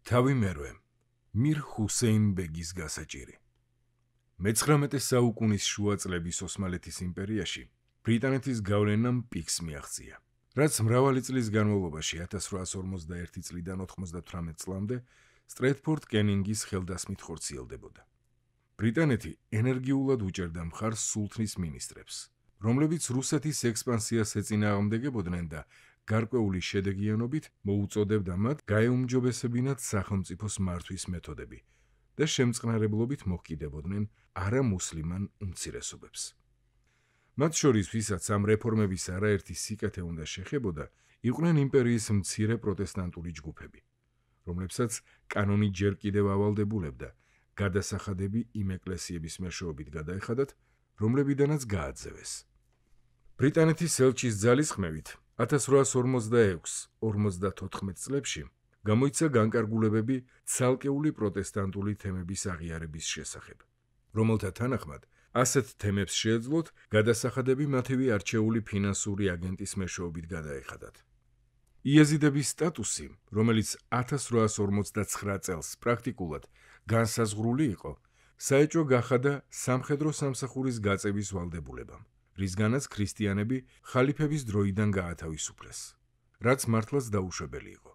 თავი მერვე მირ ჰუსეინ ბეგის გასაჭირი. მე-19 საუკუნის შუა წლების ოსმალეთის იმპერიაში ბრიტანეთის გავლენამ პიკს მიაღწია, რაც მრავალი წლის განმავლობაში 1851 წლიდან 98 წლამდე სტრეტფორდ კენინგის ხელდასმით ხორციელდებოდა. ბრიტანეთი ენერგიულად უჭერდა მხარს სულთნის მინისტრებს, რომლებიც რუსეთის ექსპანსიას ეწინააღმდეგებოდნენ და გარკვეული შედეგიანობით მოუწოდებდა მათ გაეუმჯობესებინათ სახელმწიფოს მართვის მეთოდები და შემწყნარებლობით მოჰკიდებოდნენ არამუსლიმან უმცირესობებს. მათ შორის, ვისაც ამ რეფორმების არაერთი სიკეთე უნდა შეხებოდა, იყვნენ იმპერიის მცირე პროტესტანტული ჯგუფები, რომლებსაც კანონი ჯერ კიდევ ავალდებულებდა გადასახადები იმ ეკლესიების მეშვეობით გადაეხადათ, რომლებიდანაც გააძევეს. ბრიტანეთის ელჩის ძალისხმევით 1856-54 წლებში გამოიცა განკარგულებები ცალკეული პროტესტანტული თემების აღიარების შესახებ, რომელთა თანახმად ასეთ თემებს შეეძლოთ გადასახადები მათივე არჩეული ფინანსური აგენტის მეშვეობით გადაეხადათ. იეზიდების სტატუსი, რომელიც 1859 წელს პრაქტიკულად განსაზღვრული იყო, საეჭვო გახადა სამხედრო სამსახურის გაწევის ვალდებულებამ, რისგანაც ქრისტიანები ხალიფების დროიდან გაათავისუფლეს, რაც მართლაც დაუშვებელი იყო.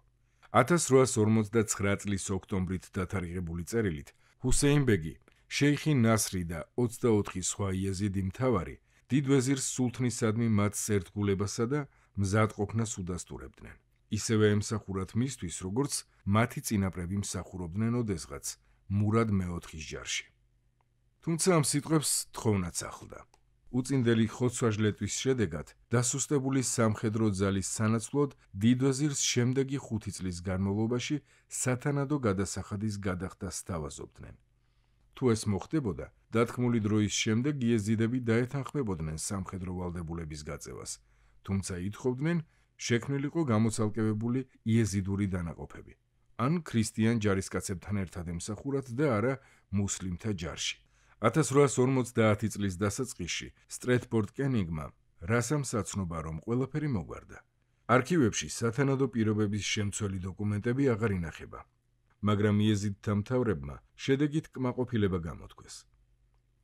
1859 წლის ოქტომბრით დათარიღებული წერილით ჰუსეინ ბეგი, შეიხი ნასრი და 24 სხვა იეზიდი მთავარი დიდ ვეზირს სულთნისადმი მათ სერდგულებასა და მზადყოფნას უდასტურებდნენ. ისევე ემსახურათ მისთვის, როგორც მათი წინაპრები მსახურობდნენ ოდესღაც მურად მეოთხის ჯარში. თუმცა ამ სიტყვებს თხოვნაც ახლდა. უწინდელი ხოცვა-ჟლეტვის შედეგად დასუსტებული სამხედრო ძალის სანაცვლოდ დიდ ვეზირს შემდეგი 5 წლის განმავლობაში სათანადო გადასახადის გადახდას სთავაზობდნენ. თუ ეს მოხდებოდა, დათქმული დროის შემდეგ იეზიდები დაეთანხმებოდნენ სამხედრო ვალდებულების გაწევას, თუმცა ითხოვდნენ შექმნილიყო გამოცალკევებული იეზიდური დანაყოფები, ან ქრისტიან ჯარისკაცებთან ერთად ემსახურათ და არა მუსლიმთა ჯარში. 1850 წლის დასაწყისში სტრეტფორდ კენინგმა რასამ საცნობა, რომ ყველაფერი მოგვარდა. არქივებში სათანადო პირობების შემცველი დოკუმენტები აღარ ინახება, მაგრამ იეზიდთა მთავრებმა შედეგით კმაყოფილება გამოთქვეს.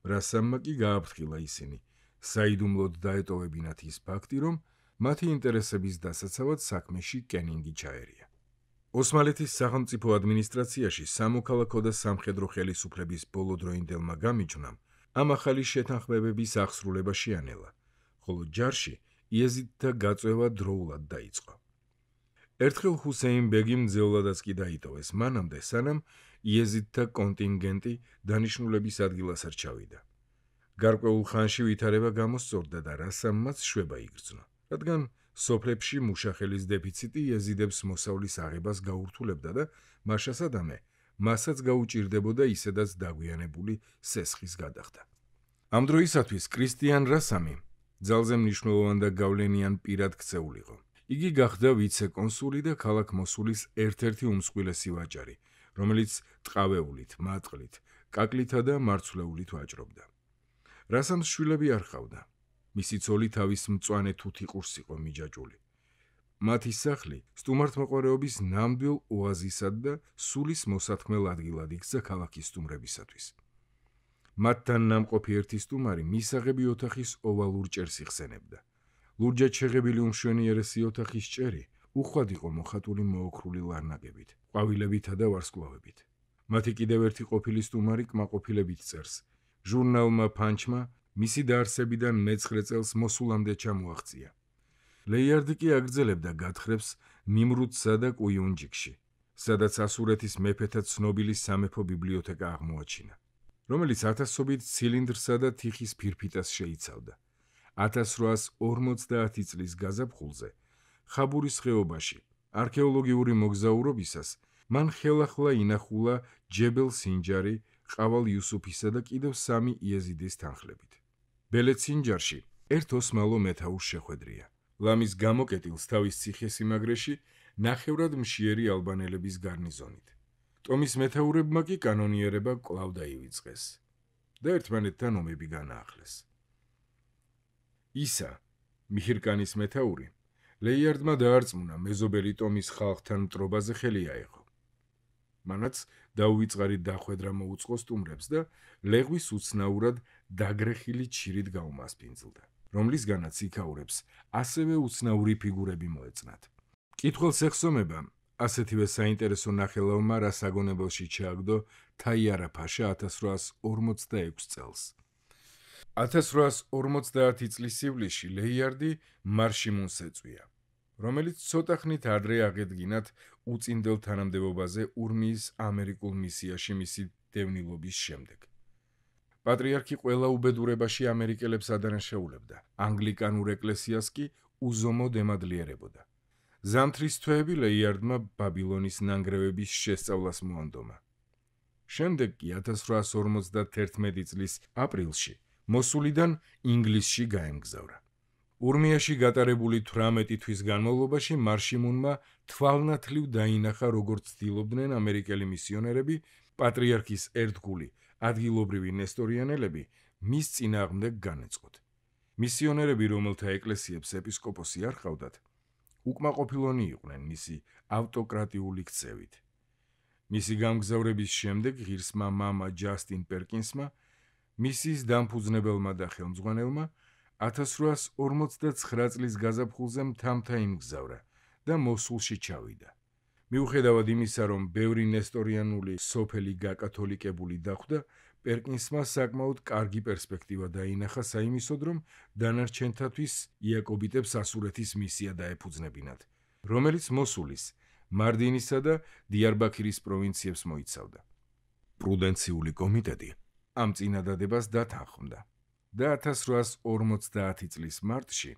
რასამმა კი გააფრთხილა ისინი საიდუმლოდ დაეტოვებინათ ის ფაქტი, რომ მათი ინტერესების დასაცავად საქმეში კენინგი ჩაერია. ოსმალეთის სახელმწიფო ადმინისტრაციაში სამოქალაქო და სამხედრო ხელისუფლების ბოლოდროინდელმა გამიჯვნამ ამ ახალი შეთანხმებების აღსრულება შეანელა, ხოლო ჯარში იეზიდთა გაწევა დროულად დაიწყო. ერთხელ ჰუსეინ ბეგიმ მძევლადაც კი დაიტოვეს, მანამდე სანამ იეზიდთა კონტინგენტი დანიშნულების ადგილას არ ჩავიდა. გარკვეულ ხანში ვითარება გამოსწორდა და რასამ მას შვება იგრძნო, რადგან სოფლებში მუშახელის დეფიციტი იეზიდებს მოსავლის აღებას გაურთულებდა და მაშასადამე მასაც გაუჭირდებოდა ისედაც დაგვიანებული სესხის გადახდა. ამ დროისათვის კრისტიან რასამი ძალზე მნიშვნელოვან და გავლენიან პირად ქცეულიყო. იგი გახდა ვიცე-კონსული და ქალაქ მოსულის ერთ-ერთი უმსხვილესი ვაჭარი, რომელიც ტყავეულით, მატყლით, კაკლითა და მარცვლეულით ვაჭრობდა. რასამს შვილები არ ჰყავდა. მისი ცოლი თავის მწვანე თუთი ყურს იყო მიჯაჭული. მათი სახლი სტუმართმოყვარეობის ნამდვილ ოაზისად და სულის მოსათქმელ ადგილად იქცა ქალაქის სტუმრებისათვის. მათთან ნამყოფი ერთი სტუმარი მისაღები ოთახის ოვალურ ჭერს იხსენებდა. ლურჯად შეღებილი უმშვენიერესი ოთახის ჭერი უხვად იყო მოხატული მოოქრული ლარნაკებით, ყვავილებითა და ვარსკვლავებით. მათი კიდევ ერთი ყოფილი სტუმარი კმაყოფილებით წერს. ჟურნალმა „ფანჩმა“ მისი დაარსებიდან მე-9 წელს მოსულამდე ჩამოაღწია. ლეიარდი კი აგრძელებდა გათხრებს ნიმრუდსა და კუიუნჯიკში, სადაც ასურეთის მეფეთა ცნობილი სამეფო ბიბლიოთეკა აღმოაჩინა, რომელიც ათასობით ცილინდრსა და თიხის ფირფიტას შეიცავდა. 1850 წლის გაზაფხულზე ხაბურის ხეობაში არქეოლოგიური მოგზაურობისას მან ხელახლა ინახულა ჯებელ სინჯარი, ყავალ იუსუფისა და კიდევ 3 იეზიდის თანხლებით. ბელეთ სინჯარში ერთ ოსმალო მეთაურს შეხვედრია. ლამის გამოკეტილს თავის ციხესიმაგრეში ნახევრად მშიერი ალბანელების გარნიზონით. ტომის მეთაურებმა კი კანონიერება კვლავ დაივიწყეს და ერთმანეთთან ომები განაახლეს. ისა, მიჰირკანის მეთაური, ლეიარდმა დაარწმუნა მეზობელი ტომის ხალხთან მტრობაზე ხელი აეღო. მანაც დაუვიწყარი დახვედრა მოუწყო სტუმრებს და ლეღვის უცნაურად დაგრეხილი ჩირით გაუმასპინძლდა, რომლისგანაც იქაურებს ასევე უცნაური ფიგურები მოეწნათ. კითხველს ეხსომება ასეთივე საინტერესო ნახელავმა რა საგონებელში ჩააგდო თაიარა ფაშა 1846 წელს. 1850 წლის ივლისში ლეიარდი მარშიმუნს ეწვია, რომელიც ცოტა ხნით ადრე აღედგინათ უწინდელ თანამდებობაზე ურმიის ამერიკულ მისიაში მისი დევნილობის შემდეგ. პატრიარქი ყველა უბედურებაში ამერიკელებს ადანაშაულებდა, ანგლიკანურ ეკლესიას კი უზომოდ ემადლიერებოდა. ზამთრის თვეები ლეიარდმა ბაბილონის ნანგრევების შესწავლას მოანდომა. შემდეგ კი 1851 წლის აპრილში მოსულიდან ინგლისში გაემგზავრა. ურმიაში გატარებული 18 თვის განმავლობაში მარშიმუნმა თვალნათლივ დაინახა, როგორც ცდილობდნენ ამერიკელი მისიონერები, პატრიარქის ერთგული ადგილობრივი ნესტორიანელები მის წინააღმდეგ განეწყოთ. მისიონერები, რომელთა ეკლესიებს ეპისკოპოსი არ ჰყავდათ, უკმაყოფილონი იყვნენ მისი ავტოკრატიული ქცევით. მისი გამგზავრების შემდეგ ღირსმა მამა ჯასტინ პერკინსმა, მისის დამფუძნებელმა და ხელმძღვანელმა 1859 წლის გაზაფხულზე მთამთა იმგზავრა და მოსულში ჩავიდა. მიუხედავად იმისა, რომ ბევრი ნესტორიანული სოფელი გაკათოლიკებული დახვდა, პერკინსმა საკმაოდ კარგი პერსპექტივა დაინახა საიმისოდ, რომ დანარჩენთათვის იაკობიტებს ასურეთის მისია დაეფუძნებინათ, რომელიც მოსულის, მარდინისა და დიარბაქირის პროვინციებს მოიცავდა. პრუდენციული კომიტეტი ამ წინადადებას დათანხმდა და 1850 წლის მარტში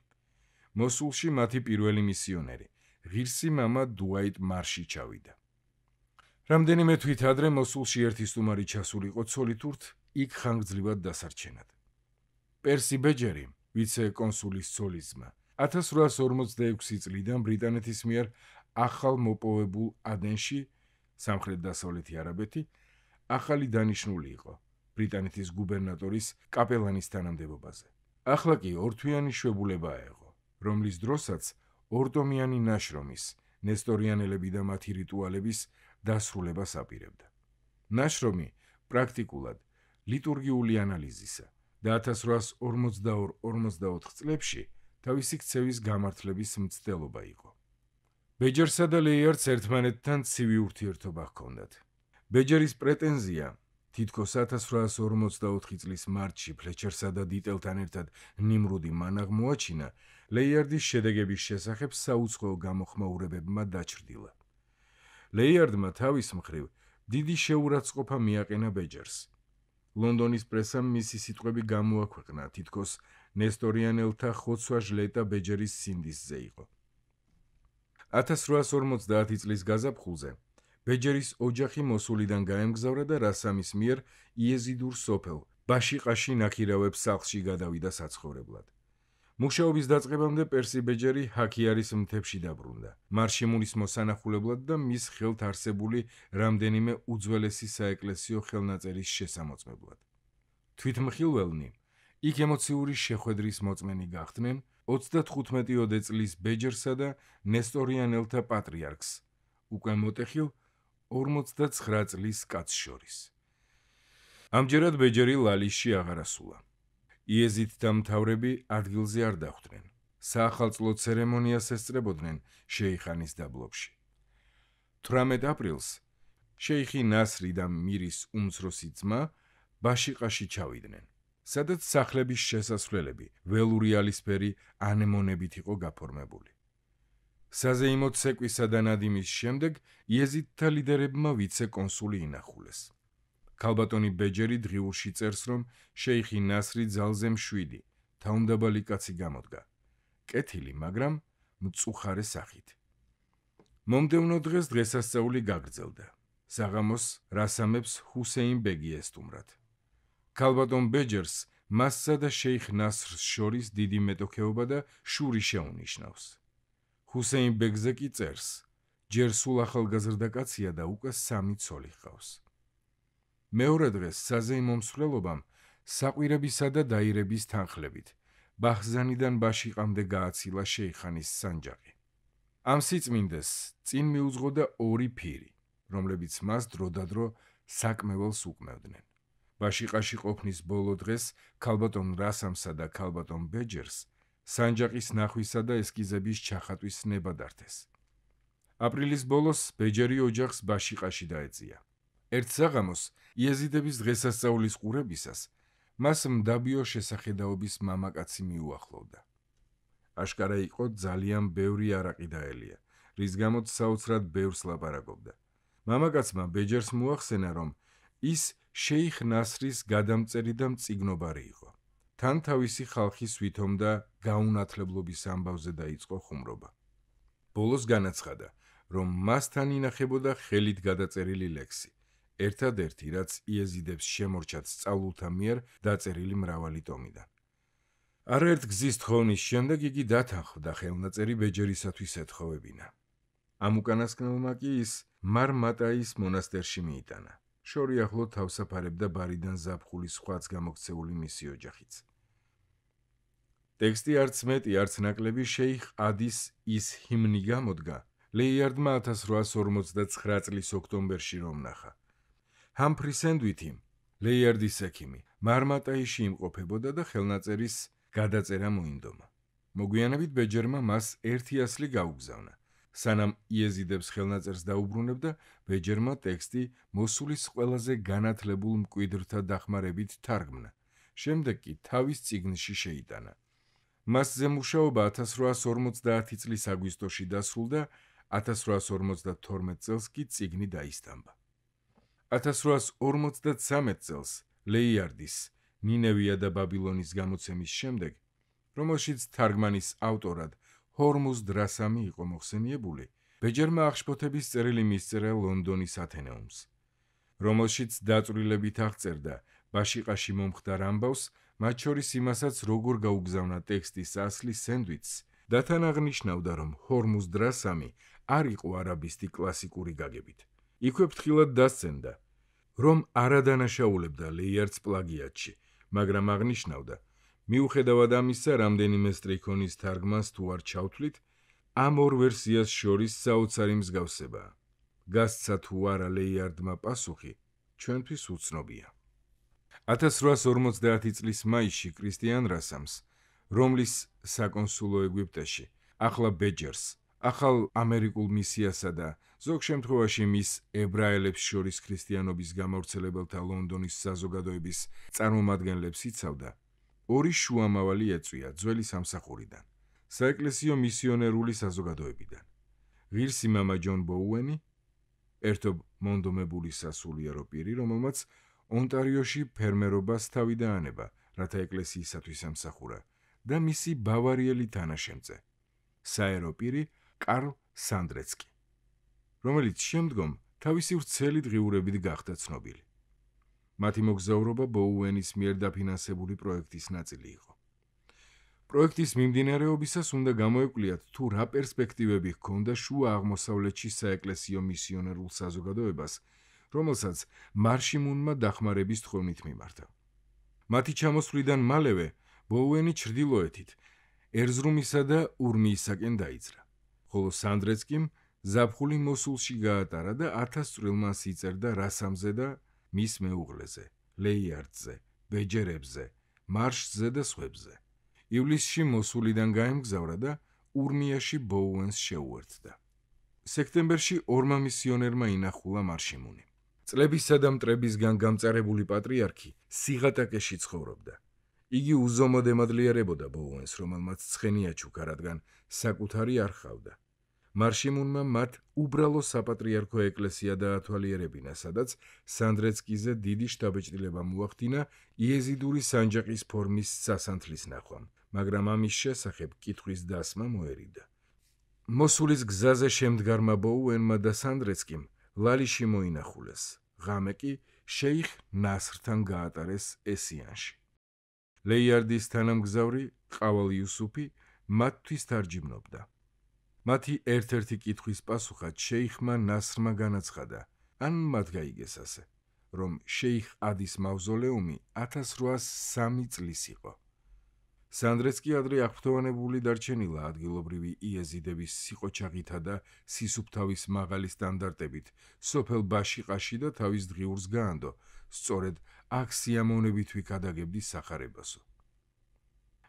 მოსულში მათი პირველი მისიონერი, ღირსი მამა დუაიტ მარში ჩავიდა. რამდენიმე თვით ადრე მოსულში ერთი სტუმარი ჩასულიყო ცოლითურთ იქ ხანგრძლივად დასარჩენად. პერსი ბეჯერი, ვიცე-კონსულის ცოლის ძმა, 1846 წლიდან ბრიტანეთის მიერ ახალ მოპოვებულ ადენში, სამხრეთ-დასავლეთი არაბეთი, ახალი დანიშნული იყო ბრიტანეთის გუბერნატორის კაპელანის თანამდებობაზე. ახლა კი ორთვიანი შვებულება აეღო, რომლის დროსაც ორტომიანი ნაშრომის, ნესტორიანელები და მათი რიტუალების დასრულებას აპირებდა. ნაშრომი პრაქტიკულად ლიტურგიული ანალიზისა და 1842-44 წლებში თავისი ქცევის გამართლების მცდელობა იყო. ბეჯერსა და ლეიარდს ერთმანეთთან ცივი ურთიერთობა ჰქონდათ. ბეჯერის პრეტენზია თითქოს 1854 წლის მარტში ფლეჩერსა და დიტელთან ერთად ნიმრუდი მან აღმოაჩინა, ლეიარდის შედეგების შესახებ საუცხოო გამოხმაურებებმა დაჩრდილა. ლეიარდმა თავის მხრივ დიდი შეურაცხყოფა მიაყენა ბეჯერს. ლონდონის პრესამ მისი სიტყვები გამოაქვეყნა, თითქოს ნესტორიანელთა ხოცვა ჟლეტა ბეჯერის სინდისზე იყო. 1850 წლის გაზაფხულზე ბეჯერის ოჯახი მოსულიდან გაემგზავრა და რასამის მიერ იეზიდურ სოფელ ბაშიყაში ნაქირავებს სახლში გადავიდა საცხოვრებლად. მუშაობის დაწყებამდე პერსი ბეჯერი ჰაქიარის მთებში დაბრუნდა, მარშიმუნის მოსანახულებლად და მის ხელთ არსებული რამდენიმე უძველესი საეკლესიო ხელნაწერის შესამოწმებლად. თვითმხილველნი იქ ემოციური შეხვედრის მოწმენი გახდნენ 35 წლის ბეჯერსა და ნესტორიანელთა პატრიარქს, უკვე მოტეხილ 49 წლის კაცს შორის. ამჯერად ბეჯერი ლალისში აღარ ასულა. იეზიდთა მთავრები ადგილზე არ დახვდნენ. საახალწლო ცერემონიას ესწრებოდნენ შეიხანის დაბლობში. 18 აპრილს შეიხი ნასრი და მირის უმცროსი ძმა ბაშიყაში ჩავიდნენ, სადაც სახლების შესასვლელები ველური ალისფერი ანემონებით იყო გაფორმებული. საზეიმო ცეკვისა და ნადიმის შემდეგ იეზიდთა ლიდერებმა ვიცე-კონსული ინახულეს. ქალბატონი ბეჯერი დღიურში წერს, რომ შეიხი ნასრი ძალზე მშვიდი, თავმდაბალი კაცი გამოდგა, კეთილი, მაგრამ მწუხარე სახით. მომდევნო დღეს დღესასწაული გაგრძელდა. საღამოს რასამებს ჰუსეინ ბეგი ესტუმრათ. ქალბატონ ბეჯერს მასსა და შეიხ ნასრს შორის დიდი მეტოქეობა და შური შეუნიშნავს. ჰუსეინ ბეგზე კი წერს, ჯერ სულ ახალგაზრდა კაცია და უკვე 3 ცოლი ჰყავს. მეორე დღეს საზეიმო მსვლელობამ საყვირებისა და დაირების თანხლებით ბაჰზანიდან ბაშიყამდე გააცილა შეიხანის სანჯაყი. ამ სიწმინდეს წინ მიუძღოდა 2 ფირი, რომლებიც მას დროდადრო საკმეველს უკმევდნენ. ბაშიყაში ყოფნის ბოლო დღეს ქალბატონ რასამსა და ქალბატონ ბეჯერს სანჯაყის ნახვისა და ესკიზების ჩახატვის ნება დართეს. აპრილის ბოლოს ბეჯერი ოჯახს ბაშიყაში დაეწია. ერთ საღამოს იეზიდების დღესასწაულის ყურებისას მას მდაბიო შესახედაობის მამაკაცი მიუახლოვდა. აშკარა იყო ძალიან ბევრი არაყი დაელია, რის გამოც საოცრად ბევრს ლაპარაკობდა. მამაკაცმა ბეჯერს მოახსენა, რომ ის შეიხ ნასრის გადამწერი და მწიგნობარი იყო. თან თავისი ხალხის ვითომ და გაუნათლებლობის ამბავზე დაიწყო ხუმრობა. ბოლოს განაცხადა, რომ მასთან ინახებოდა ხელით გადაწერილი ლექსი, ერთადერთი, რაც იეზიდებს შემორჩათ სწავლულთა მიერ დაწერილი მრავალი ტომიდან. არაერთ გზის თხოვნის შემდეგ იგი დათანხმდა ხელნაწერი ბეჯერისათვის ეთხოვებინა. ამ უკანასკნელმა კი ის მარმატაის მონასტერში მიიტანა. შორი ახლო თავსაფარებდა ბარიდან ზაფხულის სხვაც გამოქცეული მისი ოჯახიც. ტექსტი არც მეტი, არც ნაკლები შეიხ ადის ის ჰიმნი გამოდგა, ლეიარდმა 1849 წლის ოქტომბერში რომ ნახა. ჰამფრი სენდვითი, ლეიარდის ექიმი, მარმატაიში იმყოფებოდა და ხელნაწერის გადაწერა მოინდომა. მოგვიანებით ბეჯერმა მას 1 ასლი გაუგზავნა. სანამ იეზიდებს ხელნაწერს დაუბრუნებდა, ბეჯერმა ტექსტი მოსულის ყველაზე განათლებულ მკვიდრთა დახმარებით თარგმნა. შემდეგ კი თავის წიგნში შეიტანა. მასზე მუშაობა 1850 წლის აგვისტოში დასრულდა, 1852 წელს კი წიგნი დაისტამბა. 1853 წელს ლეიარდის ნინევია და ბაბილონის გამოცემის შემდეგ, რომელშიც თარგმანის ავტორად ჰორმუზ დრასამი იყო მოხსენიებული, ბეჯერმა აღშფოთების წერილი მისწერა ლონდონის ათენეუმს, რომელშიც დაწვრილებით აღწერდა ბაშიყაში მომხდარ ამბავს, მათ შორის იმასაც, როგორ გაუგზავნა ტექსტის ასლი სენდვიჩს და თან აღნიშნავდა, რომ ჰორმუზ დრასამი არ იყო არაბისტი კლასიკური გაგებით. იქვე ფრთხილად დასცენდა, რომ არადანაშაულებდა ლეიარდს პლაგიატში, მაგრამ აღნიშნავდა, მიუხედავად ამისა, რამდენიმე სტრიქონის თარგმანს თუ არ ჩავთვლით, ამ ორ ვერსიას შორის საოცარი მსგავსებაა. გასცა თუ არა ლეიარდმა პასუხი, ჩვენთვის უცნობია. 1850 წლის მაისში კრისტიან რასამს, რომლის საკონსულო ეგვიპტეში, ახლა ბეჯერს, ახალ ამერიკულ მისიასა და ზოგ შემთხვევაში მის ებრაელებს შორის ქრისტიანობის გამავრცელებელთა ლონდონის საზოგადოების წარმომადგენლებს იცავდა, ორი შუამავალი ეწვია ძველი სამსახურიდან, საეკლესიო მისიონერული საზოგადოებიდან. ღირსი მამა ჯონ ბოუენი, ერთობ მონდომებული სასულიერო პირი, რომელმაც ონტარიოში ფერმერობას თავი დაანება, რათა ეკლესიისათვის ემსახურა, და მისი ბავარიელი თანაშემწე, საერო პირი კარლ სანდრეცკი, რომელიც შემდგომ თავისი ვრცელი დღიურებით გახდა ცნობილი. მათი მოგზაურობა ბოუენის მიერ დაფინანსებული პროექტის ნაწილი იყო. პროექტის მიმდინარეობისას უნდა გამოეკვლიათ, თუ რა პერსპექტივები ჰქონდა შუა აღმოსავლეთში საეკლესიო მისიონერულ საზოგადოებას, რომელსაც მარშიმუნმა დახმარების თხოვნით მიმართა. მათი ჩამოსვლიდან მალევე ბოუენი ჩრდილოეთით, ერზრუმისა და ურმიისაკენ დაიძრა, ხოლო სანდრეცკიმ ზაფხული მოსულში გაატარა და 1000 წვრილმანს იწერდა რასამზე და მის მეუღლეზე, ლეიარდზე, ბეჯერებზე, მარშზე და სხვებზე. ივლისში მოსულიდან გაემგზავრა და ურმიაში ბოუენს შეუერთდა. სექტემბერში ორმა მისიონერმა ინახულა მარშიმუნი. წლებისა და მტრებისგან გამწარებული პატრიარქი სიღატაკეში ცხოვრობდა. იგი უზომოდ ემადლიერებოდა ბოუენს, რომელმაც ცხენი აჩუქა, რადგან საკუთარი არ ჰყავდა. მარშიმუნმა მათ უბრალო საპატრიარქო ეკლესია დაათვალიერებინა, სადაც სანდრეცკიზე დიდი შთაბეჭდილება მოახდინა იეზიდური სანჯაყის ფორმის სასანთლის ნახვამ, მაგრამ ამის შესახებ კითხვის დასმა მოერიდა. მოსულის გზაზე შემდგარმა ბოუენმა და სანდრეცკიმ ლალიში მოინახულეს, ღამე კი შეიხ ნასრთან გაატარეს ესიანში. ლეიარდის თანამგზავრი ყავალ იუსუფი მათთვის თარჯიმნობდა. მათი ერთ-ერთი კითხვის პასუხად შეიხმა ნასრმა განაცხადა, ან მათ გაიგეს ასე, რომ შეიხ ადის მავზოლეუმი 1803 წლის იყო. სანდრეცკი ადრე აღფრთოვანებული დარჩენილა ადგილობრივი იეზიდების სიყოჩაღითა და სისუფთავის მაღალი სტანდარტებით სოფელ ბაშიყაში და თავის დღიურს გაანდო, სწორედ აქ სიამოვნებით ვიქადაგებდი სახარებასო.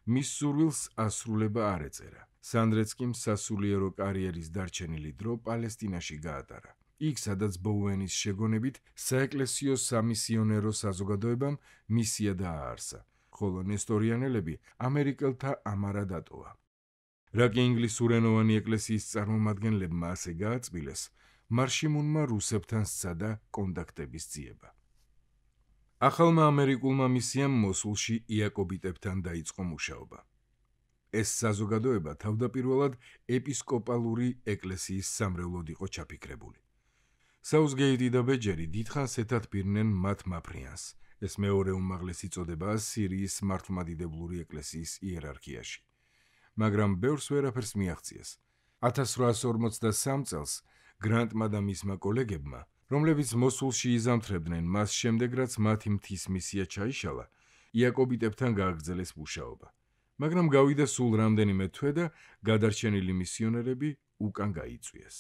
მის სურვილს ასრულება არ ეწერა. სანდრეცკიმ სასულიერო კარიერის დარჩენილი დრო პალესტინაში გაატარა. იქ, სადაც ბოუენის შეგონებით საეკლესიო სამისიონერო საზოგადოებამ მისია დააარსა, ხოლო ნესტორიანელები ამერიკელთა ამარა დატოვა. რაკი ინგლისურენოვანი ეკლესიის წარმომადგენლებმა ასე გააწმილეს, მარშიმუნმა რუსებთან სცადა კონტაქტების ძიება. ახალმა ამერიკულმა მისიამ მოსულში იაკობიტებთან დაიწყო მუშაობა. ეს საზოგადოება თავდაპირველად ეპისკოპალური ეკლესიის სამრევლოდ იყო ჩაფიქრებული. საუზგეიტი და ბეჯერი დიდხანს ეთათბირნენ მათ მაფრიანს. ეს მეორე უმაღლესი წოდებაა სირიის მართლმადიდებლური ეკლესიის იერარქიაში. მაგრამ ბევრს ვერაფერს მიაღწიეს. 1853 წელს გრანტმა და მისმა კოლეგებმა, რომლებიც მოსულში იზამთრებდნენ მას შემდეგ, რაც მათი მთის მისია ჩაიშალა, იაკობიტებთან გააგრძელეს მუშაობა. მაგრამ გავიდა სულ რამდენიმე თვე და გადარჩენილი მისიონერები უკან გაიწვიეს.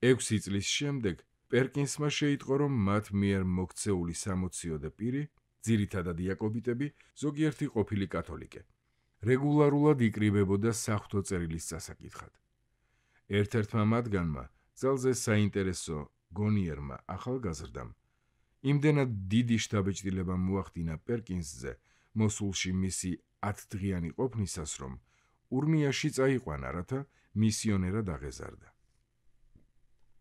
6 წლის შემდეგ პერკინსმა შეიტყო, რომ მათ მიერ მოქცეული სამოციოდე პირი, ძირითადად იაკობიტები, ზოგიერთი ყოფილი კათოლიკე, რეგულარულად იკრიბებოდა საღვთო წერილის წასაკითხად. ერთ-ერთმა მათგანმა, ძალზე საინტერესო გონიერმა ახალგაზრდამ, იმდენად დიდი შთაბეჭდილება მოახდინა პერკინსზე, მოსულში მისი 10 დღიანი ყოფნისას, რომ ურმიაში წაიყვანა, რათა მისიონერად აღეზარდა.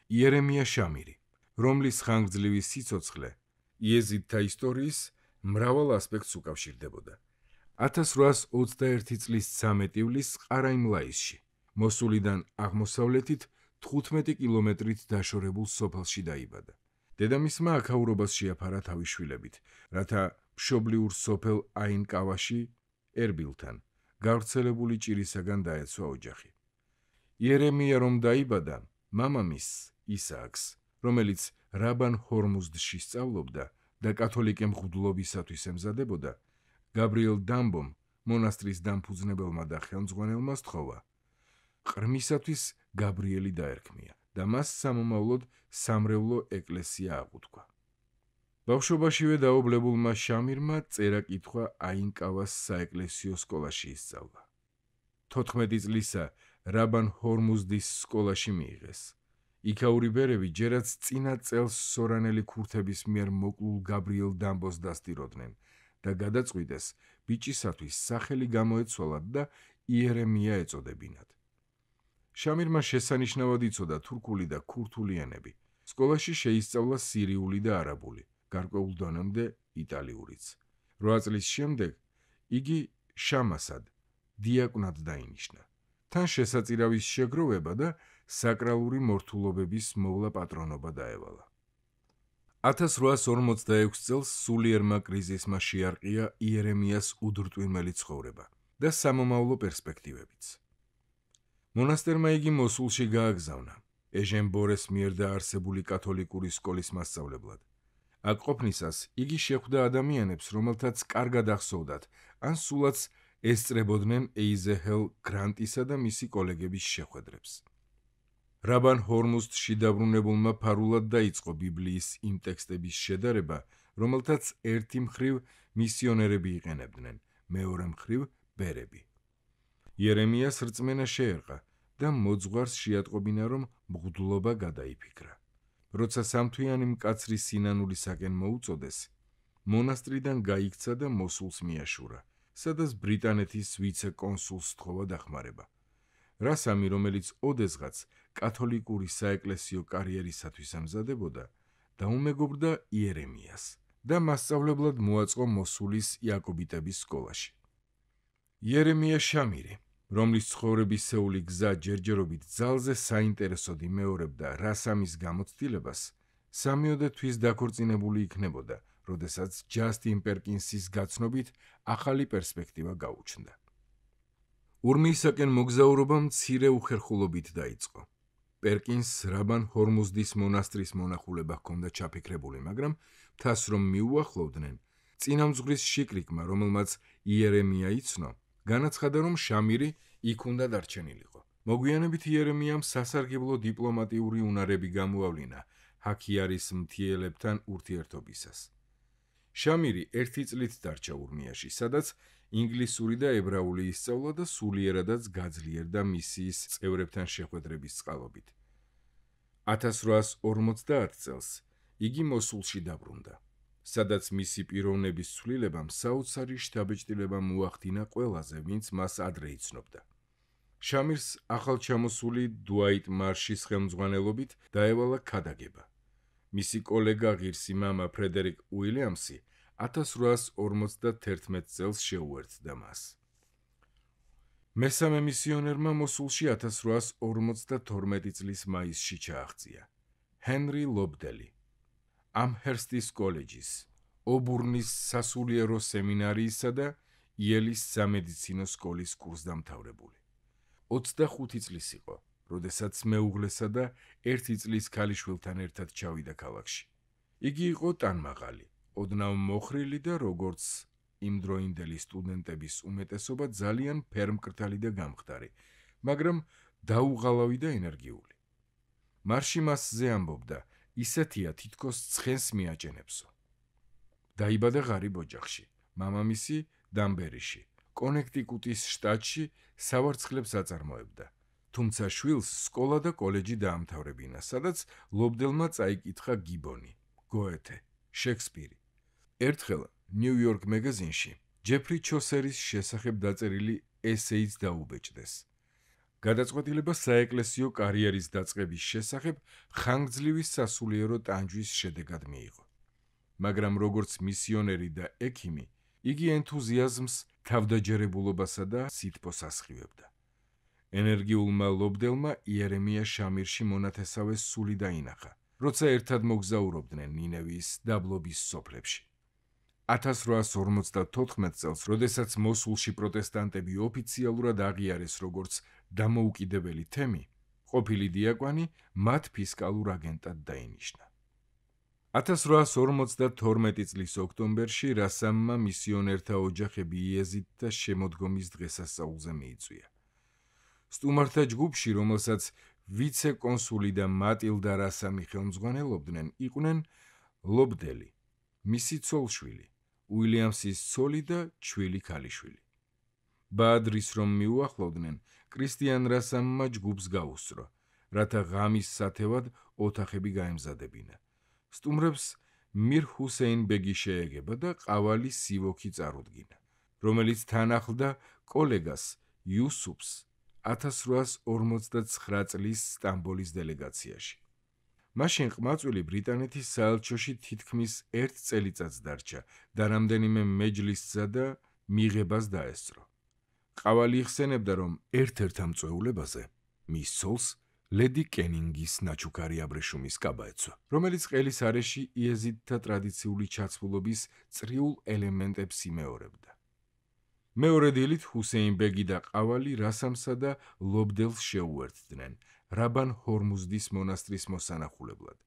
იერემია შამირი, რომლის ხანგრძლივი სიცოცხლე იეზიდთა ისტორიის მრავალ ასპექტს უკავშირდებოდა. 1821 წლის 13 ივლისს ყარა-იმ-ლაისში, მოსულიდან აღმოსავლეთით 15 კილომეტრით დაშორებულ სოფელში დაიბადა. დედამისმა აქაურობას შეაფარა თავის შვილებით, რათა მშობლიურ სოფელ აინ-კავაში, ერბილთან, გავრცელებული ჭირისაგან დაეცვა ოჯახი. იერემია რომ დაიბადა, მამამისს, ისააკს, რომელიც რაბან ჰორმუზდში სწავლობდა და კათოლიკე მღვდლობისათვის ემზადებოდა, გაბრიელ დამბომ, მონასტრის დამფუძნებელმა და ხელმძღვანელმა სთხოვა. ყრმისათვის გაბრიელი დაერქმია და მას სამომავლოდ სამრევლო ეკლესია აღუთქვა. ბავშვობაშივე დაობლებულმა შამირმა წერა-კითხვა აინკავას საეკლესიო სკოლაში ისწავლა. 14 წლისა რაბან ჰორმუზდის სკოლაში მიიღეს. იქაური ბერები ჯერაც წინა წელს სორანელი ქურთების მიერ მოკლულ გაბრიელ დამბოს დასტიროდნენ და გადაწყვიტეს ბიჭისათვის სახელი გამოეცვალათ და იერემია ეწოდებინათ. შამირმა შესანიშნავად იცოდა თურქული და ქურთული ენები. სკოლაში შეისწავლა სირიული და არაბული, გარკვეულ დონემდე იტალიურიც. 8 წლის შემდეგ იგი შამასად, დიაკვნად დაინიშნა. თან შესაწირავის შეგროვება და საკრალური მორთულობების მოვლა პატრონობა დაევალა. 1846 წელს სულიერმა კრიზისმა შეარყია იერემიას უდრტვირმელი ცხოვრება და სამომავლო პერსპექტივებიც. მონასტერმა იგი მოსულში გააგზავნა, ეჟენ ბორეს მიერ დაარსებული კათოლიკური სკოლის მასწავლებლად. აქ ყოფნისას იგი შეხვდა ადამიანებს, რომელთაც კარგად ახსოვდათ, ან სულაც ესწრებოდნენ ეიზეჰელ გრანტისა და მისი კოლეგების შეხვედრებს. რაბან ჰორმუზდში დაბრუნებულმა ფარულად დაიწყო ბიბლიის იმ ტექსტების შედარება, რომელთაც ერთი მხრივ მისიონერები იყენებდნენ, მეორე მხრივ ბერები. იერემიას რწმენა შეერყა და მოძღვარს შეატყობინა, რომ მღვდლობა გადაიფიქრა. როცა სამთვიანი მკაცრი სინანულისაკენ მოუწოდეს, მონასტრიდან გაიქცა და მოსულს მიაშურა, სადაც ბრიტანეთის ვიცე-კონსულს სთხოვა დახმარება. რასამი, რომელიც ოდესღაც კათოლიკური საეკლესიო კარიერისათვის ემზადებოდა, დაუმეგობრდა იერემიას და მასწავლებლად მოაწყო მოსულის იაკობიტების სკოლაში. იერემია შამირი, რომლის ცხოვრებისეული გზა ჯერჯერობით ძალზე საინტერესოდ იმეორებდა რასამის გამოცდილებას, სამიოდე თვის დაქორწინებული იქნებოდა, როდესაც ჯასტინ პერკინსის გაცნობით ახალი პერსპექტივა გაუჩნდა. ურმიისაკენ მოგზაურობა მცირე უხერხულობით დაიწყო. პერკინს რაბან ჰორმუზდის მონასტრის მონახულება ჰქონდა ჩაფიქრებული, მაგრამ მთას რომ მიუახლოვდნენ, წინამძღვრის შიკრიკმა, რომელმაც იერემია იცნო, განაცხადა, რომ შამირი იქ უნდა დარჩენილიყო. მოგვიანებით იერემიამ სასარგებლო დიპლომატიური უნარები გამოავლინა ჰაქიარის მთიელებთან ურთიერთობისას. შამირი 1 წლით დარჩა ურმიაში, სადაც ინგლისური და ებრაული ისწავლა და სულიერადაც გაძლიერდა მისიის წევრებთან შეხვედრების წყალობით. 1850 წელს იგი მოსულში დაბრუნდა, სადაც მისი პიროვნების ცვლილებამ საოცარი შთაბეჭდილება მოახდინა ყველაზე, ვინც მას ადრე იცნობდა. შამირს ახალჩამოსული დუაიტ მარშის ხელმძღვანელობით დაევალა ქადაგება. მისი კოლეგა ღირსი მამა ფრედერიკ უილიამსი 1851 წელს შეუერთდა მას. მესამე მისიონერმა მოსულში 1852 წლის მაისში ჩააღწია ჰენრი ლობდელი, ამჰერსტის კოლეჯის, ობურნის სასულიერო სემინარიისა და იელის სამედიცინო სკოლის კურსდამთავრებული. 25 წლის იყო, როდესაც მეუღლესა და 1 წლის ქალიშვილთან ერთად ჩავიდა ქალაქში. იგი იყო ტანმაღალი, ოდნავ მოხრილი და როგორც იმდროინდელი სტუდენტების უმეტესობა ძალიან ფერმკრთალი და გამხდარი, მაგრამ დაუღალავი და ენერგიული. მარში მასზე ამბობდა, ისეთია თითქოს ცხენს მიაჭენებსო. დაიბადა ღარიბ ოჯახში, მამამისი დამბერიში, კონექტიკუტის შტატში სავარცხლებს აწარმოებდა. თუმცა შვილს სკოლა და კოლეჯი დაამთავრებინა, სადაც ლობდელმა წაიკითხა გიბონი, გოეთე, შექსპირი. ერთხელ ნიუ-იორკ მეგაზინში ჯეფრი ჩოსერის შესახებ დაწერილი ესეიც დაუბეჭდეს. გადაწყვეტილება საეკლესიო კარიერის დაწყების შესახებ ხანგრძლივი სასულიერო ტანჯვის შედეგად მიიღო. მაგრამ როგორც მისიონერი და ექიმი, იგი ენთუზიაზმს, თავდაჯერებულობასა და სითბოს ასხივებდა. ენერგიულმა ლობდელმა იერემია შამირში მონათესავე სული დაინახა, როცა ერთად მოგზაურობდნენ ნინევის დაბლობის სოფლებში. 1854 წელს, როდესაც მოსულში პროტესტანტები ოფიციალურად აღიარეს როგორც დამოუკიდებელი თემი, ყოფილი დიაკვანი მათ ფისკალურ აგენტად დაინიშნა. 1852 წლის ოქტომბერში რასამმა მისიონერთა ოჯახები იეზიდთა შემოდგომის დღესასწაულზე მიიწვია. სტუმართა ჯგუფში, რომელსაც ვიცე-კონსული და მატილდა რასამი ხელმძღვანელობდნენ, იყვნენ ლობდელი, მისი ცოლ-შვილი, უილიამსის ცოლი და ჩვილი ქალიშვილი. ბაადრის რომ მიუახლოვდნენ, კრისტიან რასამმა ჯგუფს გაუსწრო, რათა ღამის სათევად ოთახები გაემზადებინა. სტუმრებს მირ ჰუსეინ ბეგი შეეგება და ყავალი სივოქი წარუდგინა, რომელიც თან ახლდა კოლეგას იუსუფს 1859 წლის სტამბოლის დელეგაციაში. მაშინ ყმაწვილი ბრიტანეთის საელჩოში თითქმის 1 წელიწადს დარჩა და რამდენიმე მეჯლისსა და მიღებას დაესწრო. ყავალი იხსენებდა, რომ ერთ-ერთ ამ წვეულებაზე მის ცოლს ლედი კენინგის ნაჩუქარი აბრეშუმის კაბა ეცვა, რომელიც ყელის არეში იეზიდთა ტრადიციული ჩაცმულობის წრიულ ელემენტებს იმეორებდა. მეორე დილით ჰუსეინ ბეგი და ყავალი რასამსა და ლობდელს შეუერთდნენ რაბან ჰორმუზდის მონასტრის მოსანახულებლად.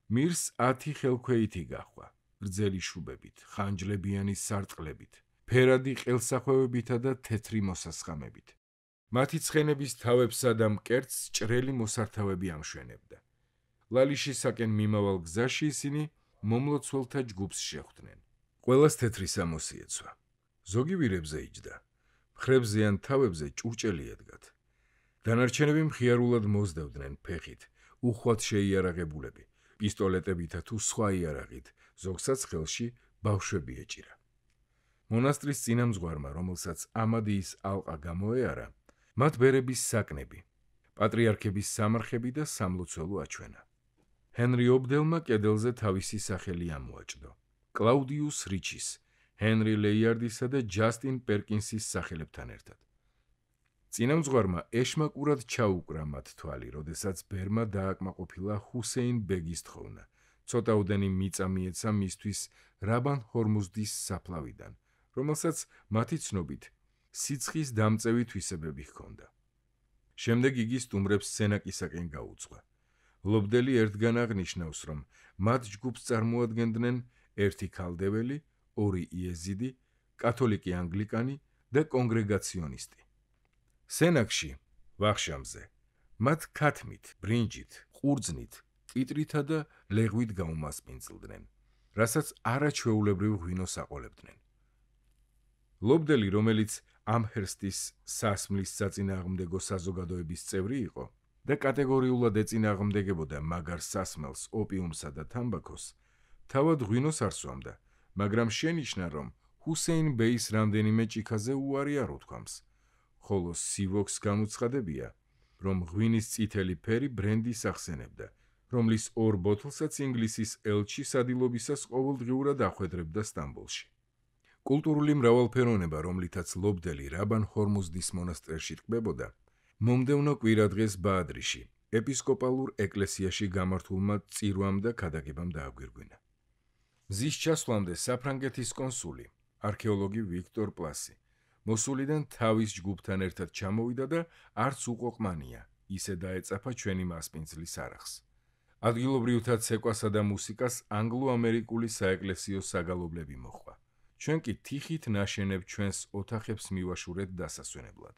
მირს 10 ხელქვეითი გაჰყვა, გრძელი შუბებით, ხანჯლებიანი სარტყლებით, ფერადი ყელსახვევებითა და თეთრი მოსასხამებით. მათი ცხენების თავებსა და მკერდს ჭრელი მოსართავები ამშვენებდა. ლალიშისაკენ მიმავალ გზაში ისინი მომლოცველთა ჯგუფს შეხვდნენ. ყველას თეთრი სამოსი ეცვა. ზოგი ვირებზე იჯდა, მხრებზე ან თავებზე ჭურჭელი ედგათ. დანარჩენები მხიარულად მოძდევდნენ ფეხით, უხვად შეიარაღებულები, პისტოლეტებითა თუ სხვა იარაღით, ზოგსაც ხელში ბავშვები ეჭირა. მონასტრის წინამძღვარმა, რომელსაც ამადიის ალყა გამოეარა, მათ ბერების საკნები, პატრიარქების სამარხები და სამლოცველო აჩვენა. ჰენრი ობდელმა კედელზე თავისი სახელი ამოაჭდო. კლაუდიუს რიჩის, ჰენრი ლეიარდისა და ჯასტინ პერკინსის სახელებთან ერთად. წინამძღვარმა ეშმაკურად ჩაუკრა მათ თვალი, როდესაც ბერმა დააკმაყოფილა ჰუსეინ ბეგის თხოვნა. ცოტაოდენი მიწა მიეცა მისთვის რაბან ჰორმუზდის საფლავიდან, რომელსაც მათი ცნობით სიცხის დამწევი თვისებები ჰქონდა. შემდეგ იგი სტუმრებს სენაკისაკენ გაუძღვა. ლობდელი ერთგან აღნიშნავს, რომ მათ ჯგუფს წარმოადგენდნენ 1 ქალდეველი, 2 იეზიდი, კათოლიკე ანგლიკანი და კონგრეგაციონისტი. სენაკში, ვახშამზე, მათ ქათმით, ბრინჯით, ყურძნით, კიტრითა და ლეღვით გაუმასპინძლდნენ, რასაც არაჩვეულებრივ ღვინოს აყოლებდნენ. ლობდელი, რომელიც ამჰერსტის სასმლის საწინააღმდეგო საზოგადოების წევრი იყო და კატეგორიულად ეწინააღმდეგებოდა მაგარ სასმელს, ოპიუმსა და თამბაქოს, თავად ღვინოს არ სვამდა, მაგრამ შენიშნა, რომ ჰუსეინ ბეის რამდენიმე ჭიქაზე უარი არ უთქვამს, ხოლო სივოქს გამოცხადებია, რომ ღვინის წითელი ფერი ბრენდის ახსენებდა, რომლის 2 ბოთლსაც ინგლისის ელჩი სადილობისას ყოველდღიურად ახვედრებდა სტამბოლში. კულტურული მრავალფეროვნება, რომლითაც ლობდელი რაბან ჰორმუზდის მონასტერში ტკბებოდა, მომდევნო კვირადღეს ბაადრიში, ეპისკოპალურ ეკლესიაში გამართულმა წირვამ და ქადაგებამ დააგვირგვინა. მზის ჩასვლამდე საფრანგეთის კონსული, არქეოლოგი ვიქტორ პლასი, მოსულიდან თავის ჯგუფთან ერთად ჩამოვიდა და არც უყოყმანია, ისე დაეწაფა ჩვენი მასპინძლის არახს. ადგილობრივთა ცეკვასა და მუსიკას ანგლო-ამერიკული საეკლესიო საგალობლები მოჰყვა. ჩვენ კი თიხით ნაშენებ ჩვენს ოთახებს მივაშურეთ დასასვენებლად.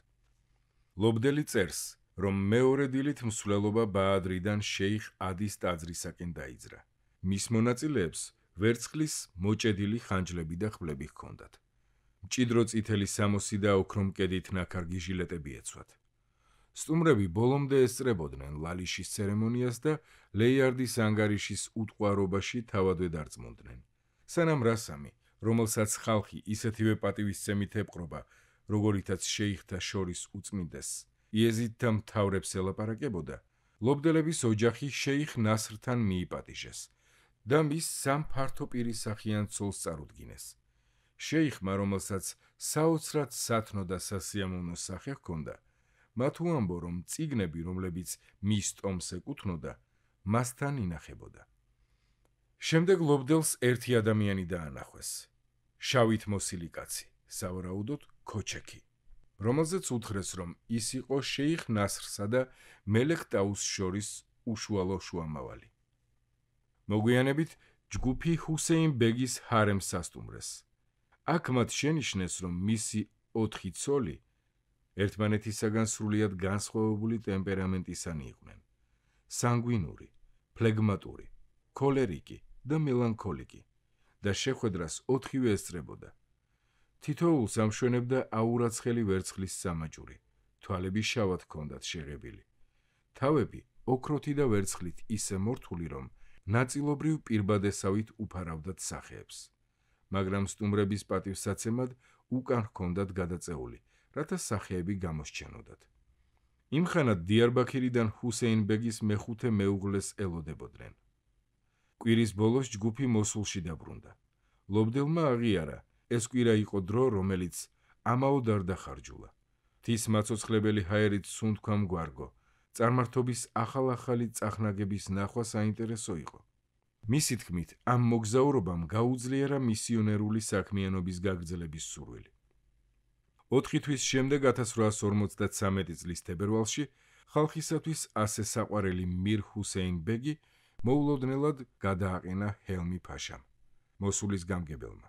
ლობდელი წერს, რომ მეორე დილით მსვლელობა ბაადრიდან შეიხ ადის ტაძრისაკენ დაიძრა. მის მონაწილეებს ვერცხლის მოჭედილი ხანჯლები და ხვლები ჰქონდათ. მჭიდრო წითელი სამოსი და ოქრომ კედით ნაქარგი ჟილეტები ეცვათ. სტუმრები ბოლომდე ესწრებოდნენ ლალიშის ცერემონიას და ლეიარდის ანგარიშის უტყვარობაში თავადვე დარწმუნდნენ. სანამ რასამი, რომელსაც ხალხი ისეთივე პატივისცემით ეპყრობა, როგორითაც შეიხთა შორის უწმინდეს, იეზიდთა მთავრებს ელაპარაკებოდა, ლობდელების ოჯახი შეიხ ნასრთან მიიპატიჟეს და მის სამ ფართოპირისახიან ცოლს წარუდგინეს. შეიხმა, რომელსაც საოცრად სათნო და სასიამოვნო სახე ჰქონდა, მათ უამბო, რომ წიგნები, რომლებიც მის ტომს ეკუთვნოდა, მასთან ინახებოდა. შემდეგ ლობდელს ერთი ადამიანი დაანახვეს. შავით მოსილი კაცი, სავარაუდოდ ქოჩექი, რომელზეც უთხრეს, რომ ის იყო შეიხ ნასრსა და მელექ ტაუს შორის უშუალო შუამავალი. მოგვიანებით ჯგუფი ჰუსეინ ბეგის ჰარემს სასტუმრეს. აქ მათ შენიშნეს, რომ მისი 4 ცოლი ერთმანეთისაგან სრულიად განსხვავებული ტემპერამენტისანი იყვნენ. სანგვინური, ფლეგმატური, ქოლერიკი და მელანქოლიკი და შეხვედრას 4-ვე ესწრებოდა. თითოეულს ამშვენებდა აურაცხელი ვერცხლის სამაჯური, თვალები შავად ჰქონდათ შეღებილი. თავები ოქროთი და ვერცხლით ისე მორთული, რომ ნაწილობრივ პირბადესავით უფარავდათ სახეებს. მაგრამ სტუმრების პატივსაცემად უკან ჰქონდათ გადაწეული, რათა სახეები გამოსჩენოდათ. იმხანად დიარბაქირიდან ჰუსეინ ბეგის მეხუთე მეუღლეს ელოდებოდნენ. კვირის ბოლოს ჯგუფი მოსულში დაბრუნდა. ლობდელმა აღიარა, ეს კვირა იყო დრო, რომელიც ამაოდ არ დახარჯულა. თის მაცოცხლებელი ჰაერით სუნთქვამ გვარგო, წარმართობის ახალ-ახალი წახნაგების ნახვა საინტერესო იყო. მისი თქმით, ამ მოგზაურობამ გაუძლიერა მისიონერული საქმიანობის გაგრძელების სურვილი. 4 თვის შემდეგ 1853 წლის თებერვალში ხალხისათვის ასე საყვარელი მիր ჰუსეინ ბეგი მოულოდნელად გადააყენა ჰელმი ფაშამ, მოსულის გამგებელმა.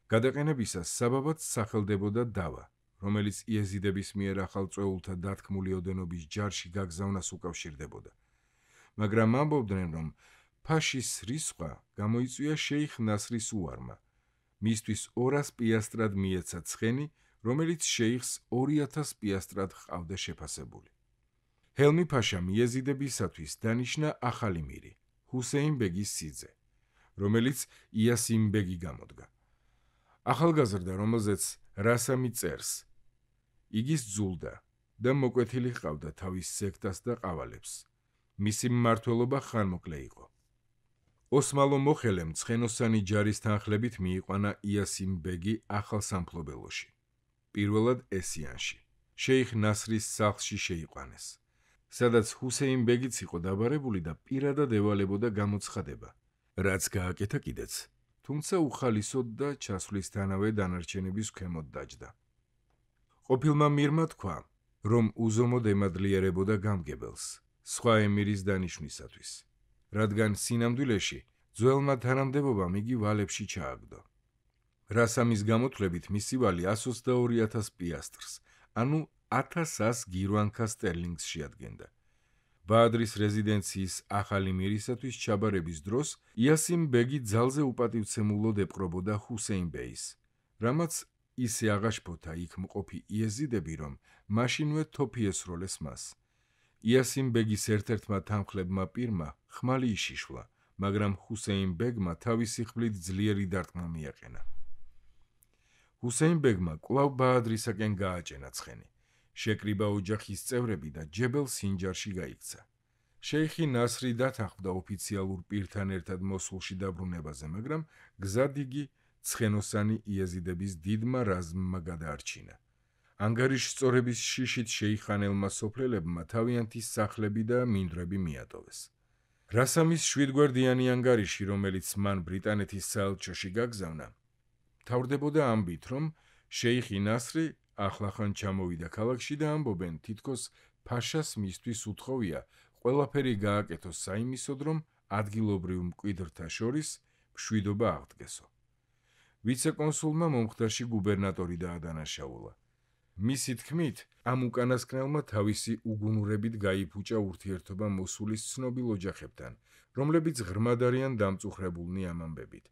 გადაყენებისას საბაბად სახელდებოდა დავა, რომელიც იეზიდების მიერ ახალწვეულთა დათქმული ოდენობის ჯარში გაგზავნას უკავშირდებოდა. მაგრამ ამბობდნენ, რომ ფაშის რისხვა გამოიწვია შეიხ ნასრის უარმა. მისთვის 200 პიასტრად მიეცა ცხენი, რომელიც შეიხს 2000 პიასტრად ჰყავდა შეფასებული. ჰელმი ფაშამ იეზიდებისათვის დანიშნა ახალი მირი, ჰუსეინ ბეგის სიძე, რომელიც იასიმ ბეგი გამოდგა. ახალგაზრდა, რომელზეც რასამი წერს, იგი სძულდა და მოკვეთილი ჰყავდა თავის სექტას და ყავალებს. მისი მმართველობა ხანმოკლე იყო. ოსმალო მოხელემ ცხენოსანი ჯარის თანხლებით მიიყვანა იასიმ ბეგი ახალ სამფლობელოში. პირველად ესიანში, შეიხ ნასრის სახლში შეიყვანეს, სადაც ჰუსეინ ბეგიც იყო დაბარებული და პირადად ევალებოდა გამოცხადება, რაც გააკეთა კიდეც, თუმცა უხალისოდ და ჩასვლისთანავე დანარჩენების ქვემოთ დაჯდა. ყოფილმა მირმა თქვა, რომ უზომოდ ემადლიერებოდა გამგებელს, სხვა ემირის დანიშვნისათვის, რადგან სინამდვილეში ძველმა თანამდებობამ იგი ვალებში ჩააგდო. რასამის გამოთვლებით მისი ვალი 122,000 პიასტრს, ანუ 1100 გირვანქა სტერლინგს შეადგენდა. ბაადრის რეზიდენციის ახალი მირისათვის ჩაბარების დროს იასიმ ბეგი ძალზე უპატივცემულოდ ეპყრობოდა ჰუსეინ ბეის, რამაც ისე აღაშფოთა იქ მყოფი იეზიდები, რომ მაშინვე თოფი ესროლეს მას. იასიმ ბეგის ერთ-ერთმა თანხლებმა პირმა ხმალი იშიშვლა, მაგრამ ჰუსეინ ბეგმა თავისი ხმლით ძლიერი დარტყმა მიაყენა. ჰუსეინ ბეგმა კვლავ ბაადრისაკენ გააჭენა ცხენი. შეკრიბა ოჯახის წევრები და ჯებელ სინჯარში გაიქცა. შეიხი ნასრი დათანხმდა ოფიციალურ პირთან ერთად მოსულში დაბრუნებაზე, მაგრამ გზად იგი ცხენოსანი იეზიდების დიდმა რაზმმა გადაარჩინა. ანგარიშ სწორების შიშით შეიხანელმა სოფლელებმა თავიანთი სახლები და მინდვრები მიატოვეს. რასამის 7-გვერდიანი ანგარიში, რომელიც მან ბრიტანეთის საელჩოში გაგზავნა, თავრდებოდა ამბით, რომ შეიხი ნასრი ახლახან ჩამოვიდა ქალაქში და ამბობენ, თითქოს ფაშას მისთვის უთხოვია ყველაფერი გააკეთოს საიმისოდ, რომ ადგილობრივ მკვიდრთა შორის მშვიდობა აღდგესო. ვიცე-კონსულმა მომხდარში გუბერნატორი დაადანაშაულა. მისი თქმით, ამ უკანასკნელმა თავისი უგუნურებით გაიფუჭა ურთიერთობა მოსულის ცნობილ ოჯახებთან, რომლებიც ღრმად არიან დამწუხრებულნი ამ ამბებით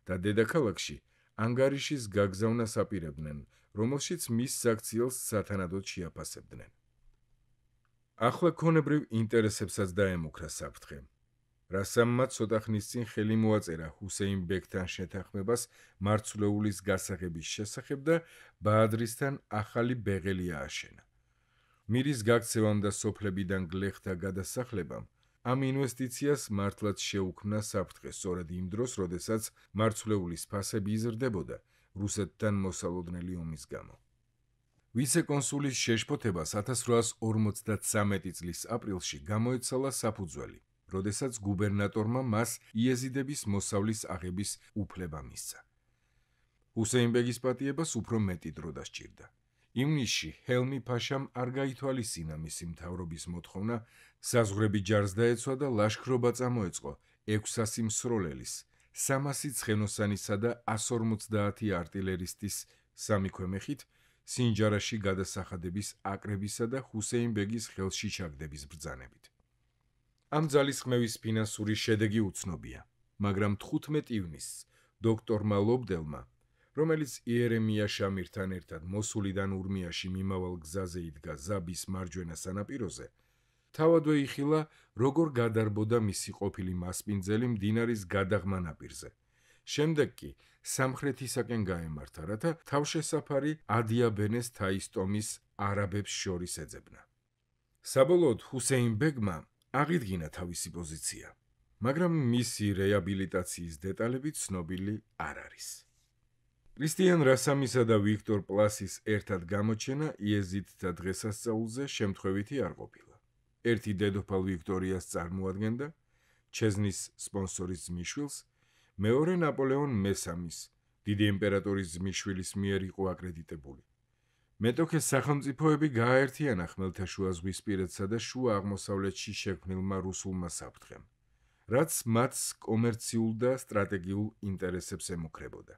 და დედაქალაქში ანგარიშის გაგზავნას აპირებდნენ, რომელშიც მის საქციელს სათანადოდ შეაფასებდნენ. ახლა ქონებრივ ინტერესებსაც დაემუქრა საფრთხე. რასამმა ცოტა ხნის წინ ხელი მოაწერა ჰუსეინ ბეგთან შეთანხმებას მარცვლეულის გასაღების შესახებ და ბაადრისთან ახალი ბეღელი ააშენა. მირის გაქცევამ და სოფლებიდან გლეხთა გადასახლებამ ამ ინვესტიციას მართლაც შეუქმნა საფრთხე სწორედ იმ დროს, როდესაც მარცვლეულის ფასები იზრდებოდა რუსეთთან მოსალოდნელი ომის გამო. ვიცე-კონსულის შეშფოთებას 1853 წლის აპრილში გამოეცალა საფუძველი, როდესაც გუბერნატორმა მას იეზიდების მოსავლის აღების უფლება მისცა. ჰუსეინ ბეგის პატიებას უფრო მეტი დრო დასჭირდა. ივნისში ჰელმი ფაშამ არ გაითვალისწინა მისი მთავრობის მოთხოვნა, საზღვრები ჯარს დაეცვა და ლაშქრობა წამოეწყო 600 მსროლელის, 300 ცხენოსანისა და 150 არტილერისტის სამი ქვემეხით სინჯარაში გადასახადების აკრებისა და ჰუსეინ ბეგის ხელში ჩაგდების ბრძანებით. ამ ძალისხმევის ფინანსური შედეგი უცნობია, მაგრამ 15 ივნისს დოქტორმა ლობდელმა, რომელიც იერემია შამირთან ერთად მოსულიდან ურმიაში მიმავალ გზაზე იდგა ზაბის მარჯვენა სანაპიროზე, თავადვე იხილა, როგორ გადარბოდა მისი ყოფილი მასპინძელი მდინარის გადაღმა ნაპირზე. შემდეგ კი სამხრეთისაკენ გაემართა, რათა თავშესაფარი ადიაბენეს თაისტომის არაბებს შორის ეძებნა. საბოლოოდ ჰუსეინ ბეგმა აღიდგინა თავისი პოზიცია, მაგრამ მისი რეაბილიტაციის დეტალები ცნობილი არ არის. კრისტიან რასამისა და ვიქტორ პლასის ერთად გამოჩენა იეზიდთა დღესასწაულზე შემთხვევითი არ ყოფილა. ერთი დედოფალ ვიქტორიას წარმოადგენდა, ჩეზნის სპონსორის ძმისშვილს, მეორე ნაპოლეონ მესამის, დიდი იმპერატორის ძმისშვილის მიერ იყო აკრედიტებული. მეტოქე სახელმწიფოები გააერთიანა ხმელთაშუაზღვისპირეთსა და შუა აღმოსავლეთში შექმნილმა რუსულმა საფრთხემ, რაც მათ კომერციულ და სტრატეგიულ ინტერესებს ემუქრებოდა.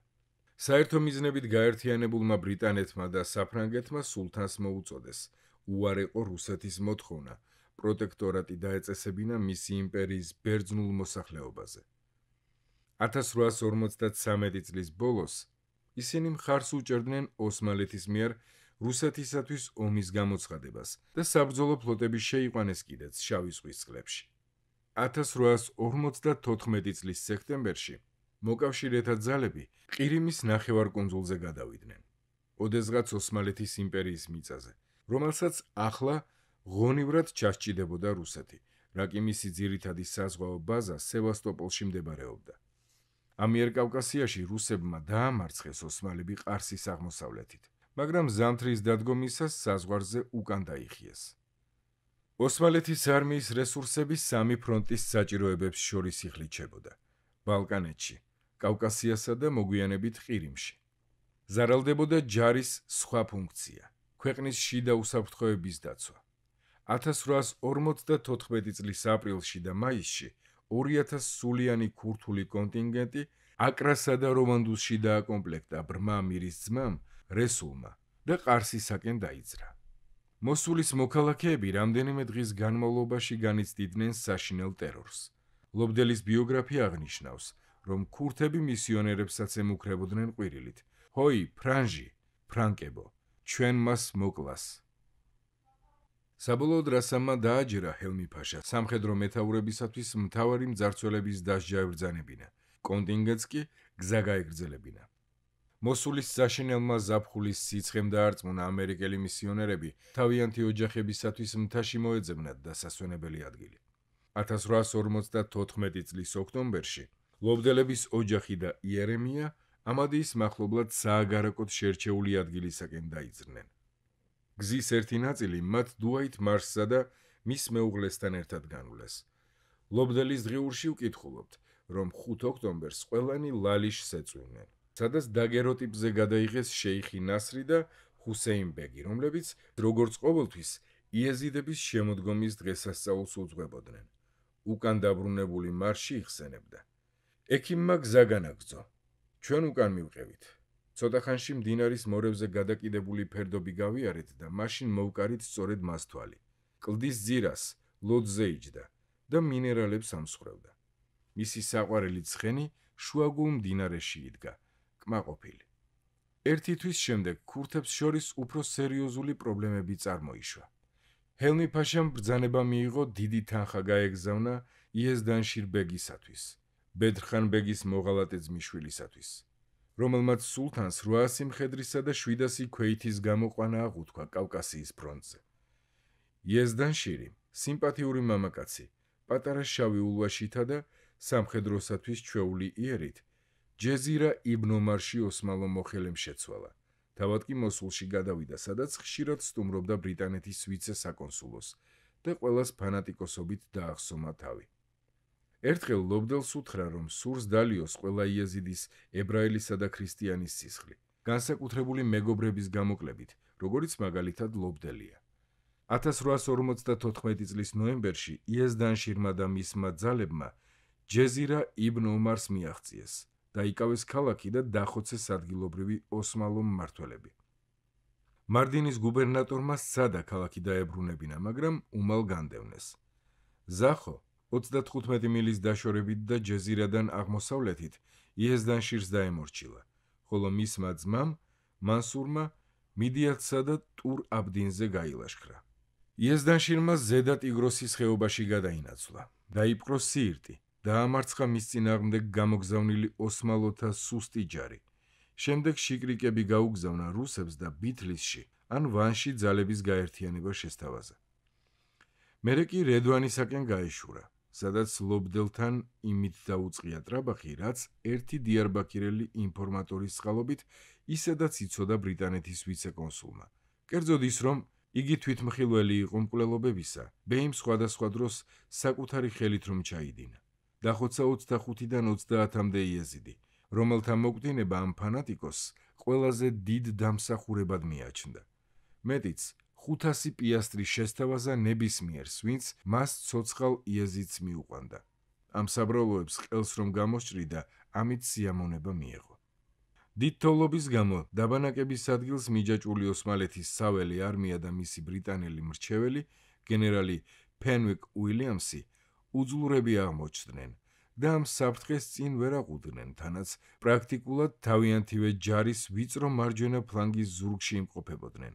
საერთო მიზნებით გაერთიანებულმა ბრიტანეთმა და საფრანგეთმა სულთანს მოუწოდეს უარეყო რუსეთის მოთხოვნა პროტექტორატი დაეწესებინა მისი იმპერიის ბერძნულ მოსახლეობაზე. 1853 წლის ბოლოს ისინი მხარს უჭერდნენ ოსმალეთის მიერ რუსეთისათვის ომის გამოცხადებას და საბრძოლო ფლოტები შეიყვანეს კიდეც შავი ზღვის წყლებში. 1854 წლის სექტემბერში მოკავშირეთა ძალები ყირიმის ნახევარკუნძულზე გადავიდნენ, ოდესღაც ოსმალეთის იმპერიის მიწაზე, რომელსაც ახლა ღონივრად ჩასჭიდებოდა რუსეთი, რა კი მისი ძირითადი საზღვაო ბაზა სევასტოპოლში მდებარეობდა. ამიერკავკასიაში რუსებმა დაამარცხეს ოსმალები ყარსის აღმოსავლეთით, მაგრამ ზამთრის დადგომისას საზღვარზე უკან დაიხიეს. ოსმალეთის არმიის რესურსები სამი ფრონტის საჭიროებებს შორის იხლიჩებოდა: ბალკანეთში, კავკასიასა და მოგვიანებით ყირიმში. ზარალდებოდა ჯარის სხვა ფუნქცია, ქვეყნის შიდა უსაფრთხოების დაცვა. 1854 წლის აპრილში და მაისში 2000 სულიანი ქურთული კონტინგენტი აკრასა და რომანდუსში დააკომპლექტა ბრმა მირის ძმამ რესულმა და ყარსისაკენ დაიძრა. მოსულის მოქალაქეები რამდენიმე დღის განმავლობაში განიცდიდნენ საშინელ ტერორს. ლობდელის ბიოგრაფია აღნიშნავს, რომ ქურთები მისიონერებსაც ემუქრებოდნენ ყვირილით: ჰოი, ფრანჟი, ფრანკებო, ჩვენ მას მოკლას. საბოლოოდ რასამმა დააჯერა ჰელმი-ფაშა სამხედრო მეთაურებისათვის მთავარი მძარცველების დასჯა ებრძანებინა, კონტინგენტს კი გზა გაეგრძელებინა. მოსულის საშინელმა ზაფხულის სიცხემ დაარწმუნა ამერიკელი მისიონერები თავიანთი ოჯახებისათვის მთაში მოეძებნათ დასასვენებელი ადგილი. 1854 წლის ოქტომბერში ლობდელების ოჯახი და იერემია ამადიის მახლობლად სააგარაკოდ შერჩეული ადგილისაკენ დაიძრნენ. გზის ერთი ნაწილი მათ დუაით მარსსა და მის მეუღლესთან ერთად განვლეს. ლობდელის დღიურში ვკითხულობთ, რომ 5 ოქტომბერს ყველანი ლალიშს ეწვივნენ, სადაც დაგეროტიპზე გადაიღეს შეიხი ნასრი და ჰუსეინ ბეგი, რომლებიც, როგორც ყოველთვის, იეზიდების შემოდგომის დღესასწაულს უძღვებოდნენ. უკან დაბრუნებული მარში იხსენებდა: ექიმმა გზა განაგრძო, ჩვენ უკან მივყევით. ცოტა ხანში მდინარის მორევზე გადაკიდებული ფერდობი გავიარეთ და მაშინ მოვკარით სწორედ მას თვალი. კლდის ძირას ლოძზე იჯდა და მინერალებს ამსხვრევდა. მისი საყვარელი ცხენი შუაგულ მდინარეში იდგა, კმაყოფილი. ერთი თვის შემდეგ ქურთებს შორის უფრო სერიოზული პრობლემები წარმოიშვა. ჰელმი-ფაშამ ბრძანება მიიღო დიდი თანხა გაეგზავნა იეზდანშირ ბეგისათვის, ბედრხან ბეგის მოღალატე ძმისშვილისათვის, რომელმაც სულთანს 800 მხედრისა და 700 ქვეითის გამოყვანა აღუთქვა კავკასიის ფრონტზე. იეზდანშირი, სიმპათიური მამაკაცი, პატარა შავი ულვაშითა და სამხედროსათვის ჩვეული იერით, ჯეზირა იბნ ომარში ოსმალო მოხელემ შეცვალა. თავად კი მოსულში გადავიდა, სადაც ხშირად სტუმრობდა ბრიტანეთის ვიცე-საკონსულოს და ყველას ფანატიკოსობით დაახსომა თავი. ერთხელ ლობდელს უთხრა, რომ სურს დალიოს ყველა იეზიდის, ებრაელისა და ქრისტიანის სისხლი, განსაკუთრებული მეგობრების გამოკლებით, როგორიც მაგალითად ლობდელია. 1854 წლის ნოემბერში იეზდანშირმა და მისმა ძალებმა ჯეზირა იბნ ომარს მიაღწიეს, დაიკავეს ქალაქი და დახოცეს ადგილობრივი ოსმალო მმართველები. მარდინის გუბერნატორმა სცადა ქალაქი დაებრუნებინა, მაგრამ უმალ განდევნეს. ზახო 35 მილის დაშორებით და ჯეზირადან აღმოსავლეთით იეზდანშირს დაემორჩილა, ხოლო მისმა ძმამ მანსურმა მიდიათსა და ტურ აბდინზე გაილაშქრა. იეზდანშირმა ზედა ტიგროსის ხეობაში გადაინაცვლა, დაიპყრო სიირტი, დაამარცხა მის წინააღმდეგ გამოგზავნილი ოსმალოთა სუსტი ჯარი. შემდეგ შიკრიკები გაუგზავნა რუსებს და ბითლისში ან ვანში ძალების გაერთიანება შესთავაზა. მერე კი რედვანისაკენ გაეშურა, სადაც ლობდელთან იმით დაუწყია ტრაბახი, რაც ერთი დიარბაქირელი ინფორმატორის წყალობით ისედაც იცოდა ბრიტანეთის ვიცე-კონსულმა. კერძოდ ის, რომ იგი თვითმხილველი იყო მკვლელობებისა, ბეიმ სხვადასხვა დროს საკუთარი ხელით რომ ჩაიდინა. დახოცა 25-დან 30-მდე იეზიდი, რომელთა მოკვდინება ამ ფანატიკოსს ყველაზე დიდ დამსახურებად მიაჩნდა. მეტიც, 500 პიასტრი შესთავაზა ნებისმიერს, ვინც მას ცოცხალ იეზიდს მიუყვანდა. ამ საბრალოებს ყელს რომ გამოსჭრიდა, ამით სიამონება მიეღო. დიდ თოვლობის გამო დაბანაკების ადგილს მიჯაჭვული ოსმალეთის საველე არმია და მისი ბრიტანელი მრჩეველი, გენერალი ფენვიკ უილიამსი, უძლურები აღმოჩნდნენ და ამ საფრთხეს წინ ვერ აყუდნენ, თანაც პრაქტიკულად თავიანთივე ჯარის ვიწრო მარჯვენა ფლანგის ზურგში იმყოფებოდნენ.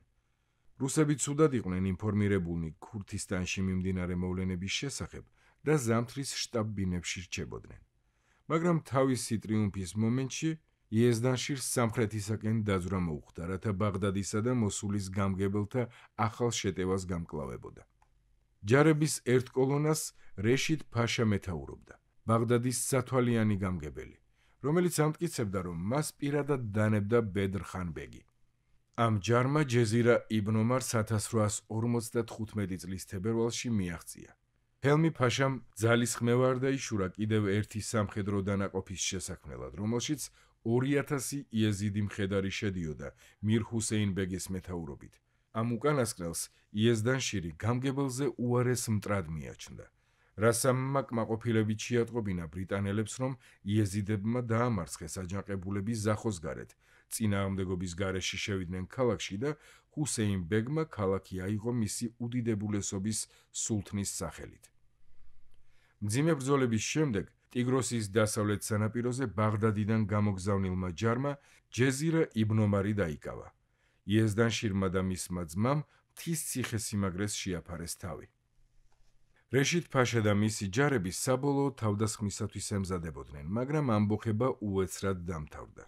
რუსები ცუდად იყვნენ ინფორმირებულნი ქურთისტანში მიმდინარე მოვლენების შესახებ და ზამთრის შტაბ-ბინებში რჩებოდნენ. მაგრამ თავისი ტრიუმფის მომენტში იეზდანშირს სამხრეთისაკენ დაძვრა მოუხდა, რათა ბაღდადისა და მოსულის გამგებელთა ახალ შეტევას გამკლავებოდა. ჯარების ერთ კოლონას რეშიდ ფაშა მეთაურობდა, ბაღდადის სათვალიანი გამგებელი, რომელიც ამტკიცებდა, რომ მას პირადად დანებდა ბედრხან ბეგი. ამ ჯარმა ჯეზირა იბნ ომარს 1855 წლის თებერვალში მიაღწია. ჰელმი-ფაშამ ძალის ხმევა არ დაიშურა კიდევ ერთი სამხედრო დანაყოფის შესაქმნელად, რომელშიც 2000 იეზიდი მხედარი შედიოდა მირ ჰუსეინ ბეგის მეთაურობით. ამ უკანასკნელს იეზდანშირი გამგებელზე უარეს მტრად მიაჩნდა, რასამმა კმაყოფილებით შეატყობინა ბრიტანელებს, რომ იეზიდებმა დაამარცხეს აჯანყებულები ზახოს გარეთ, წინააღმდეგობის გარეშე შევიდნენ ქალაქში და ჰუსეინ ბეგმა ქალაქი აიღო მისი უდიდებულესობის სულთნის სახელით. მძიმე ბრძოლების შემდეგ ტიგროსის დასავლეთ სანაპიროზე ბაღდადიდან გამოგზავნილმა ჯარმა ჯეზირა იბნომარი დაიკავა. იეზდანშირმა და მისმა ძმამ მთის ციხესიმაგრეს შეაფარეს თავი. რეშიდ ფაშა და მისი ჯარები საბოლოო თავდასხმისათვის ემზადებოდნენ, მაგრამ ამბოხება უეცრად დამთავრდა.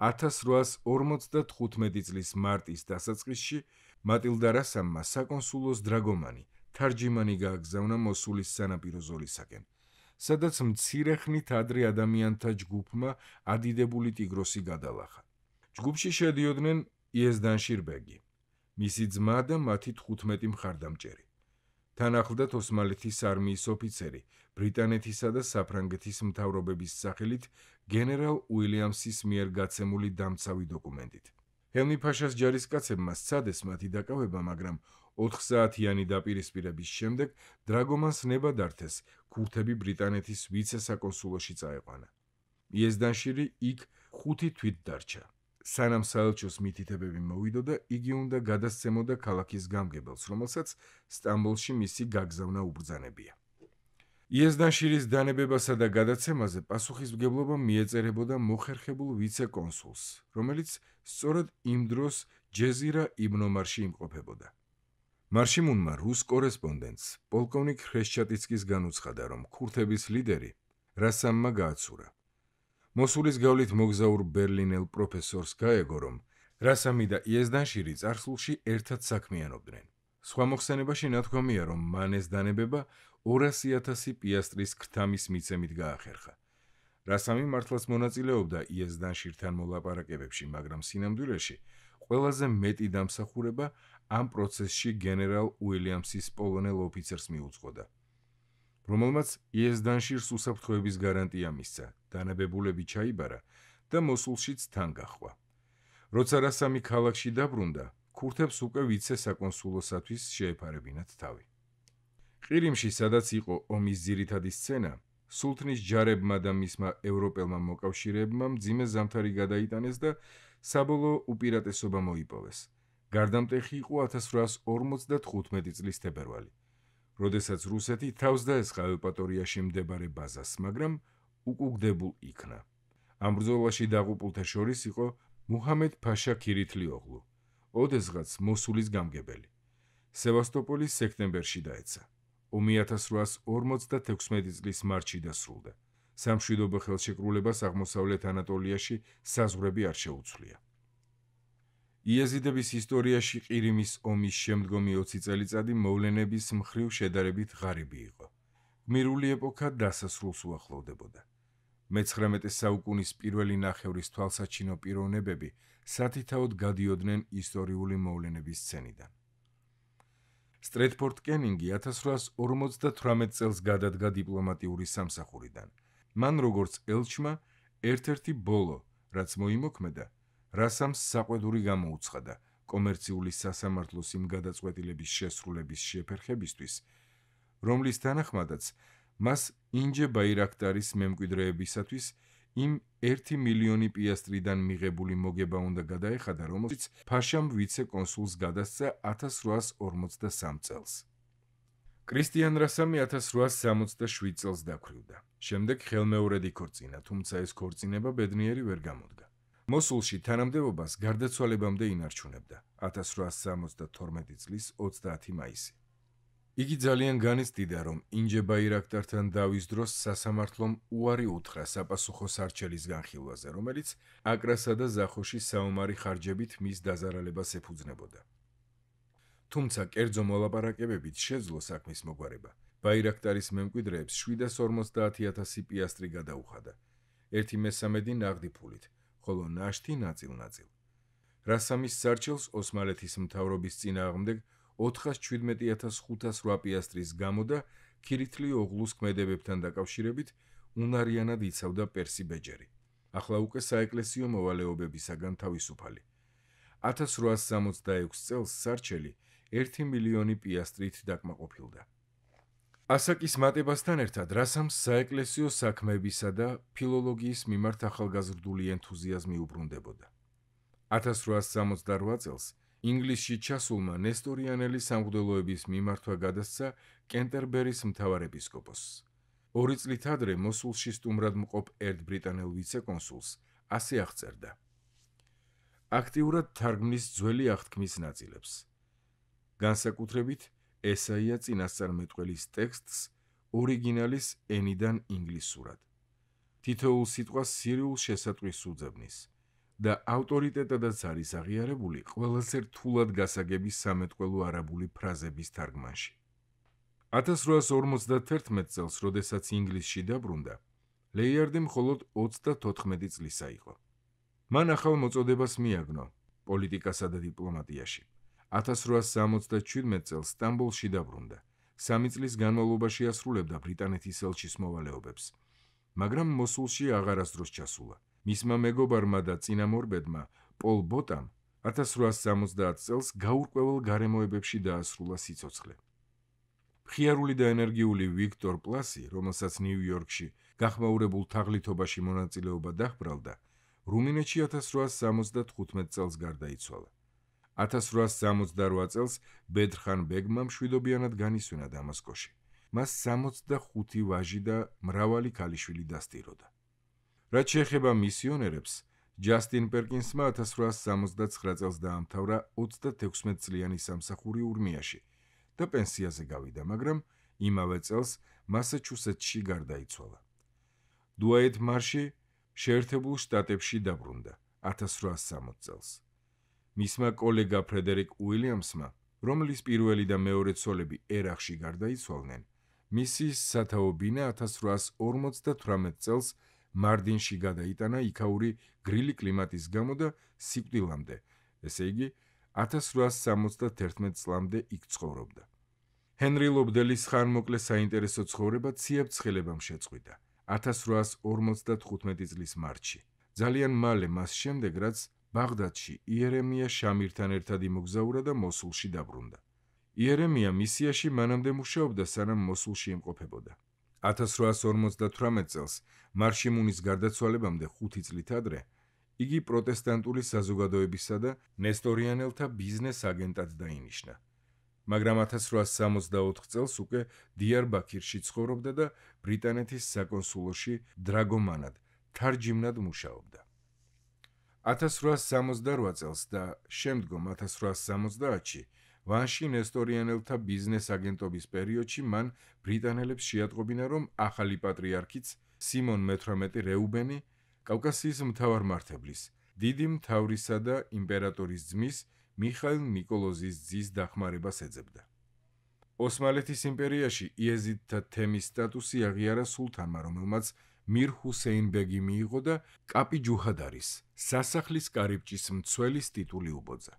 1855 წლის მარტის დასაწყისში მატილდა რასამმა საკონსულოს დრაგომანი თარჯიმანი გააგზავნა მოსულის სანაპირო ზოლისაკენ, სადაც მცირე ხნით ადრე ადამიანთა ჯგუფმა ადიდებული ტიგროსი გადალახა. ჯგუფში შედიოდნენ იეზდანშირ ბეგი, მისი ძმა და მათი 15 მხარდამჭერი. თან ახლდათ ოსმალეთის არმიის ოფიცერი, ბრიტანეთისა და საფრანგეთის მთავრობების სახელით გენერალ უილიამსის მიერ გაცემული დამცავი დოკუმენტით. ჰელმი ფაშას ჯარისკაცებმა სცადეს მათი დაკავება, მაგრამ 4 საათიანი დაპირისპირების შემდეგ დრაგომანს ნება დართეს ქურთები ბრიტანეთის ვიცე-საკონსულოში წაეყვანა. იეზდანშირი იქ 5 თვით დარჩა. სანამ საელჩოს მითითებები მოვიდო და იგი უნდა გადასცემოდა ქალაქის გამგებელს, რომელსაც სტამბოლში მისი გაგზავნა უბრძანებია. იეზდანშირის დანებებასა და გადაცემაზე პასუხისმგებლობა მიეწერებოდა მოხერხებულ ვიცე-კონსულს, რომელიც სწორედ იმ დროს ჯეზირა იბნომარში იმყოფებოდა. მარშიმუნმა რუს კორესპონდენტს პოლკოვნიკ ხრეშჩატიცკის განუცხადა, რომ ქურთების ლიდერი რასამმა გააცურა. მოსულის გავლით მოგზაურ ბერლინელ პროფესორს გაეგო, რომ რასამი და იეზდანშირი წარსულში ერთად საქმიანობდნენ. სხვა მოხსენებაში ნათქვამია, რომ მან ეს დანებება 200,000 პიასტრის ქრთამის მიცემით გაახერხა. რასამი მართლაც მონაწილეობდა იეზდანშირთან მოლაპარაკებებში, მაგრამ სინამდვილეში ყველაზე მეტი დამსახურება ამ პროცესში გენერალ უილიამსის პოლონელ ოფიცერს მიუძღოდა, რომელმაც იეზდანშირს უსაფრთხოების გარანტია მისცა, დანებებულები ჩაიბარა და მოსულშიც თან გაჰყვა. როცა რასამი ქალაქში დაბრუნდა, ქურთებს უკვე ვიცე-საკონსულოსათვის შეეფარებინათ თავი. ყირიმში, სადაც იყო ომის ძირითადი სცენა, სულთნის ჯარებმა და მისმა ევროპელმა მოკავშირეებმა მძიმე ზამთარი გადაიტანეს და საბოლოო უპირატესობა მოიპოვეს. გარდამტეხი იყო 1855 წლის თებერვალი, როდესაც რუსეთი თავს დაესხა ევპატორიაში მდებარე ბაზას, მაგრამ უკუგდებულ იქნა. ამ ბრძოლაში დაღუპულთა შორის იყო მუჰამედ ფაშა ქირითლიოღლუ, ოდესღაც მოსულის გამგებელი. სევასტოპოლი სექტემბერში დაეცა. ომი 1856 წლის მარტში დასრულდა. სამშვიდობო ხელშეკრულებას აღმოსავლეთ ანატოლიაში საზღვრები არ შეუცვლია. იეზიდების ისტორიაში ყირიმის ომის შემდგომი 20 წელიწადი მოვლენების მხრივ შედარებით ღარიბი იყო. გმირული ეპოქა დასასრულს უახლოვდებოდა. მე-19 საუკუნის პირველი ნახევრის თვალსაჩინო პიროვნებები სათითაოდ გადიოდნენ ისტორიული მოვლენების სცენიდან. სტრეტფორდ კენინგი 1858 წელს გადადგა დიპლომატიური სამსახურიდან. მან როგორც ელჩმა ერთ-ერთი ბოლო, რაც მოიმოქმედა, რასამს საყვედური გამოუცხადა კომერციული სასამართლოს იმ გადაწყვეტილების შესრულების შეფერხებისთვის, რომლის თანახმადაც მას ინჯე ბაირაქტარის მემკვიდრეებისათვის იმ 1 მილიონი პიასტრიდან მიღებული მოგება უნდა გადაეხადა, რომელიც ფაშამ ვიცე-კონსულს გადასცა 1853 წელს. კრისტიან რასამი 1867 წელს დაქვრივდა. შემდეგ ხელმეორედ იქორწინა, თუმცა ეს ქორწინება ბედნიერი ვერ გამოდგა. მოსულში თანამდებობას გარდაცვალებამდე ინარჩუნებდა 1872 წლის 30 მაისი. იგი ძალიან განიცდიდა, რომ ინჯე ბაირაქტართან დავის დროს სასამართლომ უარი უთხრა საპასუხო სარჩელის განხილვაზე, რომელიც აკრასა და ზახოში საომარი ხარჯებით მის დაზარალებას ეფუძნებოდა. თუმცა კერძო მოლაპარაკებებით შეძლო საქმის მოგვარება. ბაირაქტარის მემკვიდრეებს 750,000 პიასტრი გადაუხადა, 1/3 ნაღდი ფულით, ხოლო ნაშთი ნაწილ-ნაწილ. რასამის სარჩელს ოსმალეთის მთავრობის წინააღმდეგ 417,508 პიასტრის გამო და ქირითლიოღლუს ქმედებებთან დაკავშირებით უნარიანად იცავდა პერსი ბეჯერი. ახლა უკვე საეკლესიო მოვალეობებისაგან თავისუფალი. 1866 წელს სარჩელი 1 მილიონი პიასტრით დაკმაყოფილდა. ასაკის მატებასთან ერთად რასამს საეკლესიო საქმეებისა და ფილოლოგიის მიმართ ახალგაზრდული ენთუზიაზმი უბრუნდებოდა. 1868 წელს ინგლისში ჩასულმა ნესტორიანელი სამღვდელოების მიმართვა გადასცა კენტერბერის მთავარეპისკოპოსს. 2 წლით ადრე მოსულში სტუმრად მყოფ ერთ ბრიტანელ ვიცე-კონსულს ასე აღწერდა: აქტიურად თარგმნის ძველი აღთქმის ნაწილებს. განსაკუთრებით ესაია წინასწარმეტყველის ტექსტს ორიგინალის ენიდან ინგლისურად. თითოეულ სიტყვას სირიულ შესატყვის უძებნის და ავტორიტეტადაც არის აღიარებული ყველაზე რთულად გასაგები სამეტყველო არაბული ფრაზების თარგმანში. 1851 წელს, როდესაც ინგლისში დაბრუნდა, ლეიარდი მხოლოდ 34 წლისა იყო. მან ახალ მოწოდებას მიაგნო პოლიტიკასა და დიპლომატიაში. 1867 წელს სტამბოლში დაბრუნდა. 3 წლის განმავლობაში ასრულებდა ბრიტანეთის ელჩის მოვალეობებს, მაგრამ მოსულში აღარასდროს ჩასულა. მისმა მეგობარმა და წინამორბედმა პოლ ბოტამ 1870 წელს გაურკვეველ გარემოებებში დაასრულა სიცოცხლე. მხიარული და ენერგიული ვიქტორ პლასი, რომელსაც ნიუ-იორკში გახმაურებულ თაღლითობაში მონაწილეობა დაჰბრალდა, რუმინეთში 1875 წელს გარდაიცვალა. 1868 წელს ბედრხან ბეგმა მშვიდობიანად განისვენა დამასკოში. მას 65 ვაჟი და მრავალი ქალიშვილი დასტიროდა. რაც შეეხება მისიონერებს, ჯასტინ პერკინსმა 1869 წელს დაამთავრა 36 წლიანი სამსახური ურმიაში და პენსიაზე გავიდა, მაგრამ იმავე წელს მასაჩუსეტსში გარდაიცვალა. დუაით მარში შეერთებულ შტატებში დაბრუნდა 1860 წელს. მისმა კოლეგა ფრედერიკ უილიამსმა, რომლის პირველი და მეორე ცოლები ერახში გარდაიცვალნენ, მისი სათაო ბინა 1858 წელს მარდინში გადაიტანა იქაური გრილი კლიმატის გამო და სიკვდილამდე, ესე იგი 1871 წლამდე იქ ცხოვრობდა. ჰენრი ლობდელის ხანმოკლე საინტერესო ცხოვრება ციებ-ცხელებამ შეწყვიტა 1855 წლის მარტში. ძალიან მალე მას შემდეგ, რაც ბაღდადში იერემია შამირთან ერთად იმოგზაურა და მოსულში დაბრუნდა. იერემია მისიაში მანამდე მუშაობდა, სანამ მოსულში იმყოფებოდა. 1858 წელს მარშიმუნის გარდაცვალებამდე 5 წლით ადრე იგი პროტესტანტული საზოგადოებისა და ნესტორიანელთა ბიზნეს აგენტად დაინიშნა. მაგრამ 1864 წელს უკვე დიარბაქირში ცხოვრობდა და ბრიტანეთის საკონსულოში დრაგომანად, თარჯიმნად მუშაობდა. 1868 წელს და შემდგომ 1870-ში ვანში ნესტორიანელთა ბიზნეს აგენტობის პერიოდში მან ბრიტანელებს შეატყობინა, რომ ახალი პატრიარქიც სიმონ მე-18 რეუბენი კავკასიის მთავარმართებლის, დიდი მთავრისა და იმპერატორის ძმის მიხაილ ნიკოლოზის ძის დახმარებას ეძებდა. ოსმალეთის იმპერიაში იეზიდთა თემის სტატუსი აღიარა სულთანმა, რომელმაც მირ ჰუსეინ ბეგი მიიღო და კაპი ჯუჰადარის, სასახლის კარიბჭის მცველის ტიტული უბოძა.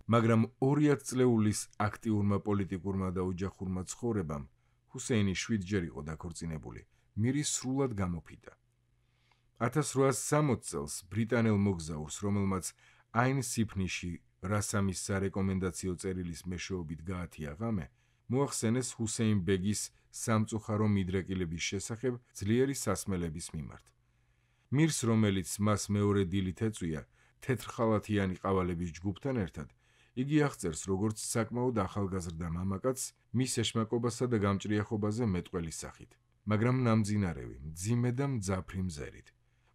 მაგრამ 2 წლეულის აქტიურმა პოლიტიკურმა და ოჯახურმა ცხოვრებამ ჰუსეინი 7 ჯერ იყო დაქორწინებული, მირი სრულად გამოფიდა. 1860 წელს ბრიტანელ მოგზაურს, რომელმაც აინ სიფნიში რასამის სარეკომენდაციო წერილის მეშვეობით გაათია ღამე, მოახსენეს ჰუსეინ ბეგის სამწუხარო მიდრეკილების შესახებ ძლიერი სასმელების მიმართ. მირს, რომელიც მას მეორე დილით ეწვია თეთრხალათიანი ყავალების ჯგუფთან ერთად, იგი აღწერს, როგორც საკმაოდ ახალგაზრდა მამაკაცს მის ეშმაკობასა და გამჭრიახობაზე მეტყველის სახით, მაგრამ ნამძინარევი, მძიმე და მძაფრი მზერით.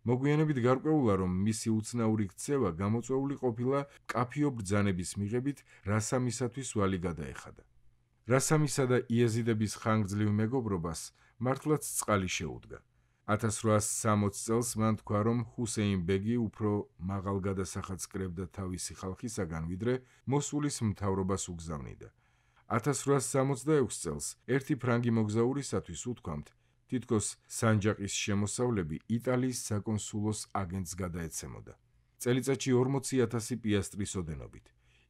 მოგვიანებით გარკვეულა, რომ მისი უცნაური ქცევა გამოწვეული ყოფილა კაფიო ბრძანების მიღებით რასამისათვის ვალი გადაეხადა. რასამისა და იეზიდების ხანგრძლივ მეგობრობას მართლაც წყალი შეუდგა. 1860 წელს მან თქვა, რომ ჰუსეინ ბეგი უფრო მაღალ გადასახადს კრებდა თავისი ხალხისაგან, ვიდრე მოსულის მთავრობას უგზავნიდა. 1866 წელს ერთი ფრანგი მოგზაურისათვის უთქვამთ, თითქოს სანჯაყის შემოსავლები იტალიის საკონსულოს აგენტს გადაეცემოდა. წელიწადში 40,000 პიასტრის ოდენობით.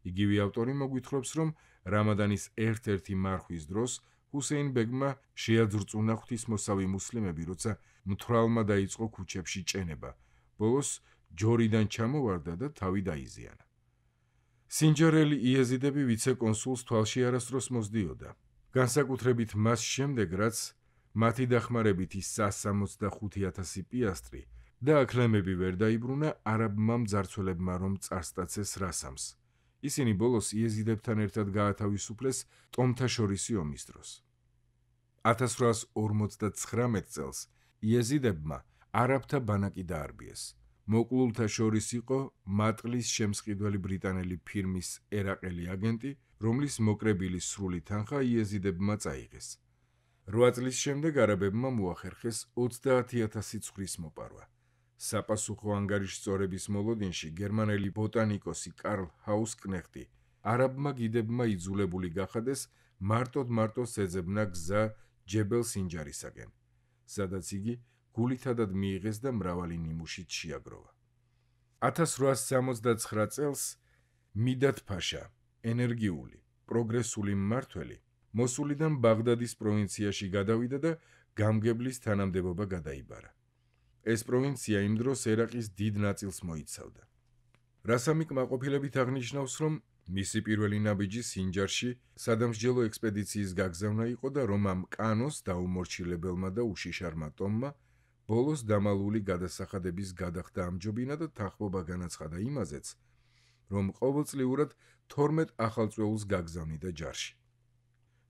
იგივე ავტორი მოგვითხრობს, რომ რამადანის ერთ-ერთი მარხვის დროს ჰუსეინ ბეგმა შეაძრწუნა ღვთისმოსავი მუსლიმები, როცა მთვრალმა დაიწყო ქუჩებში ჭენება. ბოლოს ჯორიდან ჩამოვარდა და თავი დაიზიანა. სინჯარელი იეზიდები ვიცე-კონსულს თვალში არასდროს მოსდიოდა. განსაკუთრებით მას შემდეგ, რაც მათი დახმარებით ის 165,000 პიასტრი და აქლემები ვერ დაიბრუნა არაბმა მძარცველებმა, რომ წარსტაცეს რასამს. ისინი ბოლოს იეზიდებთან ერთად გაათავისუფლეს ტომთაშორისი ომის დროს. 1859 წელს იეზიდებმა არაბთა ბანაკი დაარბიეს. მოკლულთა შორის იყო მატყლის შემსყიდველი ბრიტანელი ფირმის ერაყელი აგენტი, რომლის მოკრებილის სრული თანხა იეზიდებმა წაიღეს. 8 წლის შემდეგ არაბებმა მოახერხეს 30,000 ცხვრის მოპარვა. საპასუხო ანგარიშწორების მოლოდინში გერმანელი ბოტანიკოსი კარლ ჰაუსკნეხტი არაბმა გიდებმა იძულებული გახადეს მარტოდ ეძებნა გზა ჯებელ სინჯარისაკენ, სადაც იგი გულითადად მიიღეს და მრავალი ნიმუშით შეაგროვა. 1869 წელს მიდათ ფაშა, ენერგიული, პროგრესული მმართველი, მოსულიდან ბაღდადის პროვინციაში გადავიდა და გამგებლის თანამდებობა გადაიბარა. ეს პროვინცია იმ დროს ერაყის დიდ ნაწილს მოიცავდა. რასამი კმაყოფილებით აღნიშნავს, რომ მისი პირველი ნაბიჯი სინჯარში სადამსჯელო ექსპედიციის გაგზავნა იყო და რომ ამ კანოს დაუმორჩილებელმა და უშიშარმა ტომმა ბოლოს დამალული გადასახადების გადახდა ამჯობინა და თანხმობა განაცხადა იმაზეც, რომ ყოველწლიურად 12 ახალწვეულს გაგზავნიდა ჯარში.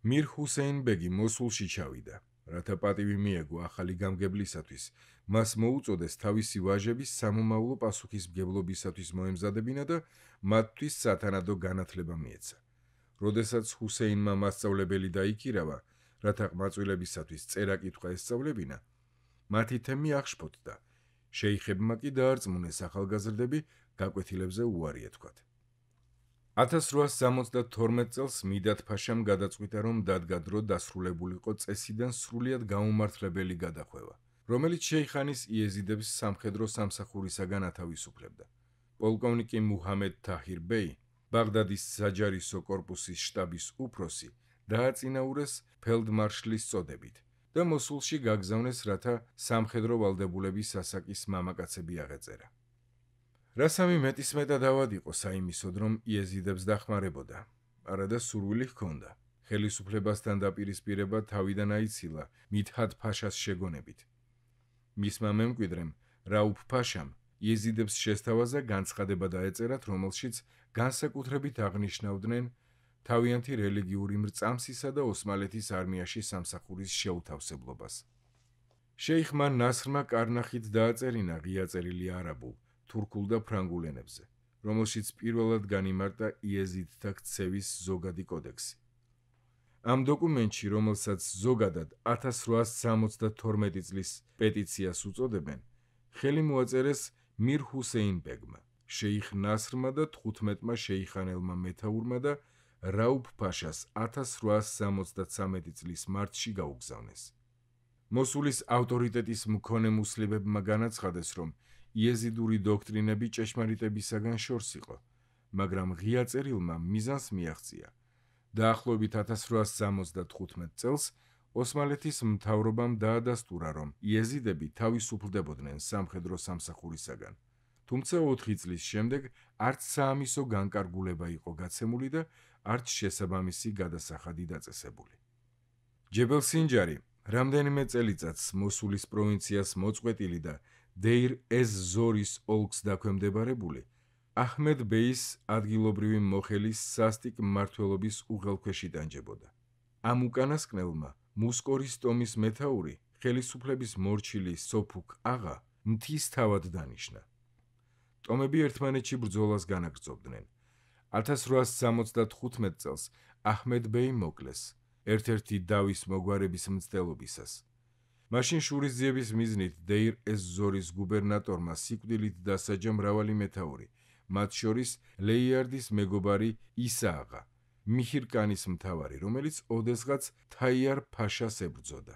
მირ ჰუსეინ ბეგი მოსულში ჩავიდა, რათა პატივი მიეგო ახალი გამგებლისათვის, მას მოუწოდეს თავისი ვაჟების სამომავლო პასუხისმგებლობისათვის მოემზადებინა და მათთვის სათანადო განათლება მიეცა. როდესაც ჰუსეინმა მასწავლებელი დაიქირავა, რათა ყმაწვილებისათვის წერა-კითხვა ესწავლებინა, მათი თემი აღშფოთდა. შეიხებმა კი დაარწმუნეს ახალგაზრდები გაკვეთილებზე უარი ეთქვათ. 1872 წელს მიდათ ფაშამ გადაწყვიტა, რომ დადგა დრო დასრულებულიყო წესიდან სრულიად გაუმართლებელი გადახვევა, რომელიც შეიხანის იეზიდებს სამხედრო სამსახურისაგან ათავისუფლებდა. პოლკოვნიკი მუჰამედ თაჰირ ბეი, ბაღდადის საჯარისო კორპუსის შტაბის უფროსი, დააწინაურეს ფელდმარშლის წოდებით და მოსულში გაგზავნეს, რათა სამხედრო ვალდებულების ასაკის მამაკაცები აღეწერა. რასამი მეტისმეტად ავად იყო საიმისოდ, რომ იეზიდებს დახმარებოდა, არადა სურვილი ჰქონდა. ხელისუფლებასთან დაპირისპირება თავიდან აიცილა მითჰად ფაშას შეგონებით. მისმა მემკვიდრემ რაუფ ფაშამ იეზიდებს შესთავაზა განცხადება დაეწერათ, რომელშიც განსაკუთრებით აღნიშნავდნენ თავიანთი რელიგიური მრწამსისა და ოსმალეთის არმიაში სამსახურის შეუთავსებლობას. შეიხმა ნასრმა კარნახით დააწერინა ღია წერილი არაბულ, თურქულ და ფრანგულ ენებზე, რომელშიც პირველად განიმარტა იეზიდთა ქცევის ზოგადი კოდექსი. ამ დოკუმენტში, რომელსაც ზოგადად 1872 წლის პეტიციას უწოდებენ, ხელი მოაწერეს მირ ჰუსეინ ბეგმა, შეიხ ნასრმა და 15-მა შეიხანელმა მეთაურმა და რაუფ ფაშას 1873 წლის მარტში გაუგზავნეს. მოსულის ავტორიტეტის მქონე მუსლიმებმა განაცხადეს, რომ იეზიდური დოქტრინები ჭეშმარიტებისაგან შორს იყო, მაგრამ ღია წერილმა მიზანს მიაღწია. დაახლოებით 1875 წელს ოსმალეთის მთავრობამ დაადასტურა, რომ იეზიდები თავისუფლდებოდნენ სამხედრო სამსახურისაგან, თუმცა 4 წლის შემდეგ არც საამისო განკარგულება იყო გაცემული და არც შესაბამისი გადასახადი დაწესებული. ჯებელ სინჯარი რამდენიმე წელიწადს მოსულის პროვინციას მოწყვეტილი და დეირ ეს-ზორის ოლქს დაქვემდებარებული, აჰმედ ბეის ადგილობრივი მოხელის სასტიკ მმართველობის უღელქვეშ იტანჯებოდა. ამ უკანასკნელმა მუსკორის ტომის მეთაური, ხელისუფლების მორჩილი სოფუქ აღა, მთის თავად დანიშნა. ტომები ერთმანეთში ბრძოლას განაგრძობდნენ. 1875 წელს აჰმედ ბეი მოკლეს, ერთ-ერთი დავის მოგვარების მცდელობისას. მაშინ შურისძიების მიზნით დეირ ეს-ზორის გუბერნატორმა სიკვდილით დასაჯა მრავალი მეთაური, მათ შორის ლეიარდის მეგობარი ისა აღა, მიჰირკანის მთავარი, რომელიც ოდესღაც თაიარ ფაშას ებრძოდა.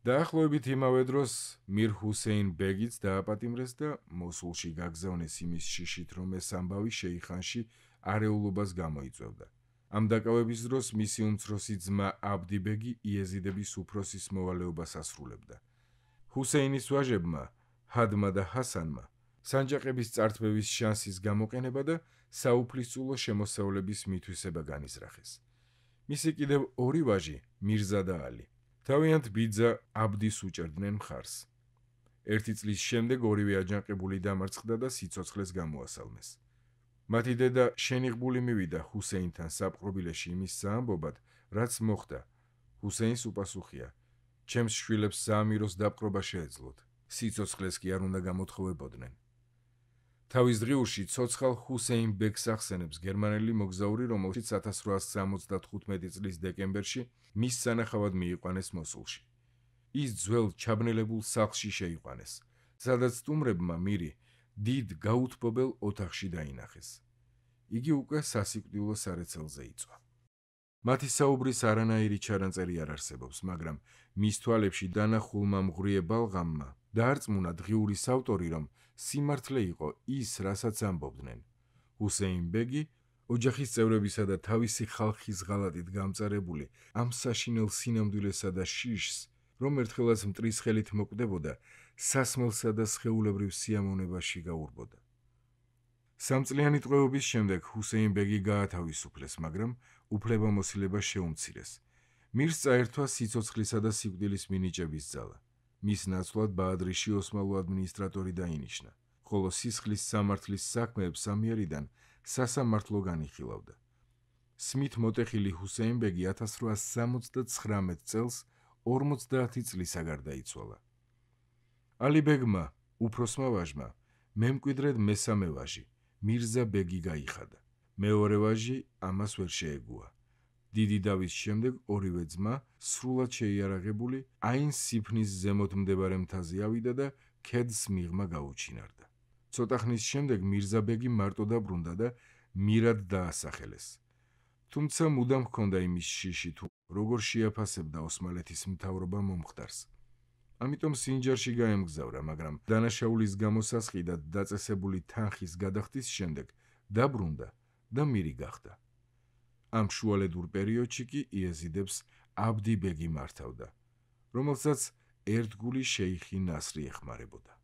დაახლოებით იმავე დროს მირ ჰუსეინ ბეგიც დააპატიმრეს და მოსულში გაგზავნეს იმის შიშით, რომ ეს ამბავი შეიხანში არეულობას გამოიწვევდა. ამ დაკავების დროს მისი უმცროსი ძმა აბდი ბეგი იეზიდების უფროსის მოვალეობას ასრულებდა. ჰუსეინის ვაჟებმა, ჰადმა და ჰასანმა, სანჯაყების წართვევის შანსის გამოყენება და საუფლისწულო შემოსავლების მითვისება განიზრახეს. მისი კიდევ ორი ვაჟი, მირზა და ალი, თავიანთ ბიძა აბდის უჭერდნენ მხარს. ერთი წლის შემდეგ ორივე აჯანყებული დამარცხდა და სიცოცხლეს გამოასალმეს. მათი დედა შენიღბული მივიდა ჰუსეინთან საპყრობილეში იმის საამბობად, რაც მოხდა. ჰუსეინს უპასუხია: ჩემს შვილებს საამიროს დაპყრობა შეეძლოთ, სიცოცხლეს კი არ უნდა გამოთხოვებოდნენ. თავის დღიურში ცოცხალ ჰუსეინ ბეგს ახსენებს გერმანელი მოგზაური, რომელშიც 1875 წლის დეკემბერში მის სანახავად მიიყვანეს მოსულში. ის ძველ ჩაბნელებულ სახლში შეიყვანეს, სადაც სტუმრებმა მირი დიდ გაუთბობელ ოთახში დაინახეს. იგი უკვე სასიკვდილო სარეცელზე იწვა. მათი საუბრის არანაირი ჩანაწერი არ არსებობს, მაგრამ მის თვალებში დანახულმა მღვრიე ბალღამმა დაარწმუნა დღიურის ავტორი, რომ სიმართლე იყო ის, რასაც ამბობდნენ. ჰუსეინ ბეგი, ოჯახის წევრებისა და თავისი ხალხის ღალატით გამწარებული ამ საშინელ სინამდვილესა და შიშს, რომ ერთხელაც მტრის ხელით მოკვდებოდა, სასმელსა და სხეულებრივ სიამოვნებაში გაურბოდა. სამწლიანი ტყვეობის შემდეგ ჰუსეინ ბეგი გაათავისუფლეს, მაგრამ უფლებამოსილება შეუმცირეს. მირს წაერთვა სიცოცხლისა და სიკვდილის მინიჭების ძალა. მის ნაცვლად ბაადრიში ოსმალო ადმინისტრატორი დაინიშნა, ხოლო სისხლის სამართლის საქმეებს ამიერიდან სასამართლო განიხილავდა. სმით მოტეხილი ჰუსეინ ბეგი 1879 წელს 50 წლისა გარდაიცვალა. ალი ბეგმა, უფროსმა ვაჟმა, მემკვიდრედ მესამე ვაჟი, მირზა ბეგი გაიხადა. მეორე ვაჟი ამას ვერ შეეგუა. დიდი დავის შემდეგ ორივე ძმა, სრულად შეიარაღებული, აინ სიფნის ზემოთ მდებარე მთაზე ავიდა და ქედს მიღმა გაუჩინარდა. ცოტა ხნის შემდეგ მირზა ბეგი მარტო დაბრუნდა და მირად დაასახელეს. თუმცა მუდამ ჰქონდა იმის შიში, თუ როგორ შეაფასებდა ოსმალეთის მთავრობა მომხდარს. ამიტომ სინჯარში გაემგზავრა, მაგრამ დანაშაულის გამოსასყიდ და დაწესებული თანხის გადახდის შემდეგ დაბრუნდა და მირი გახდა. ამ შუალედურ პერიოდში კი იეზიდებს აბდი ბეგი მართავდა, რომელსაც ერთგული შეიხი ნასრი ეხმარებოდა.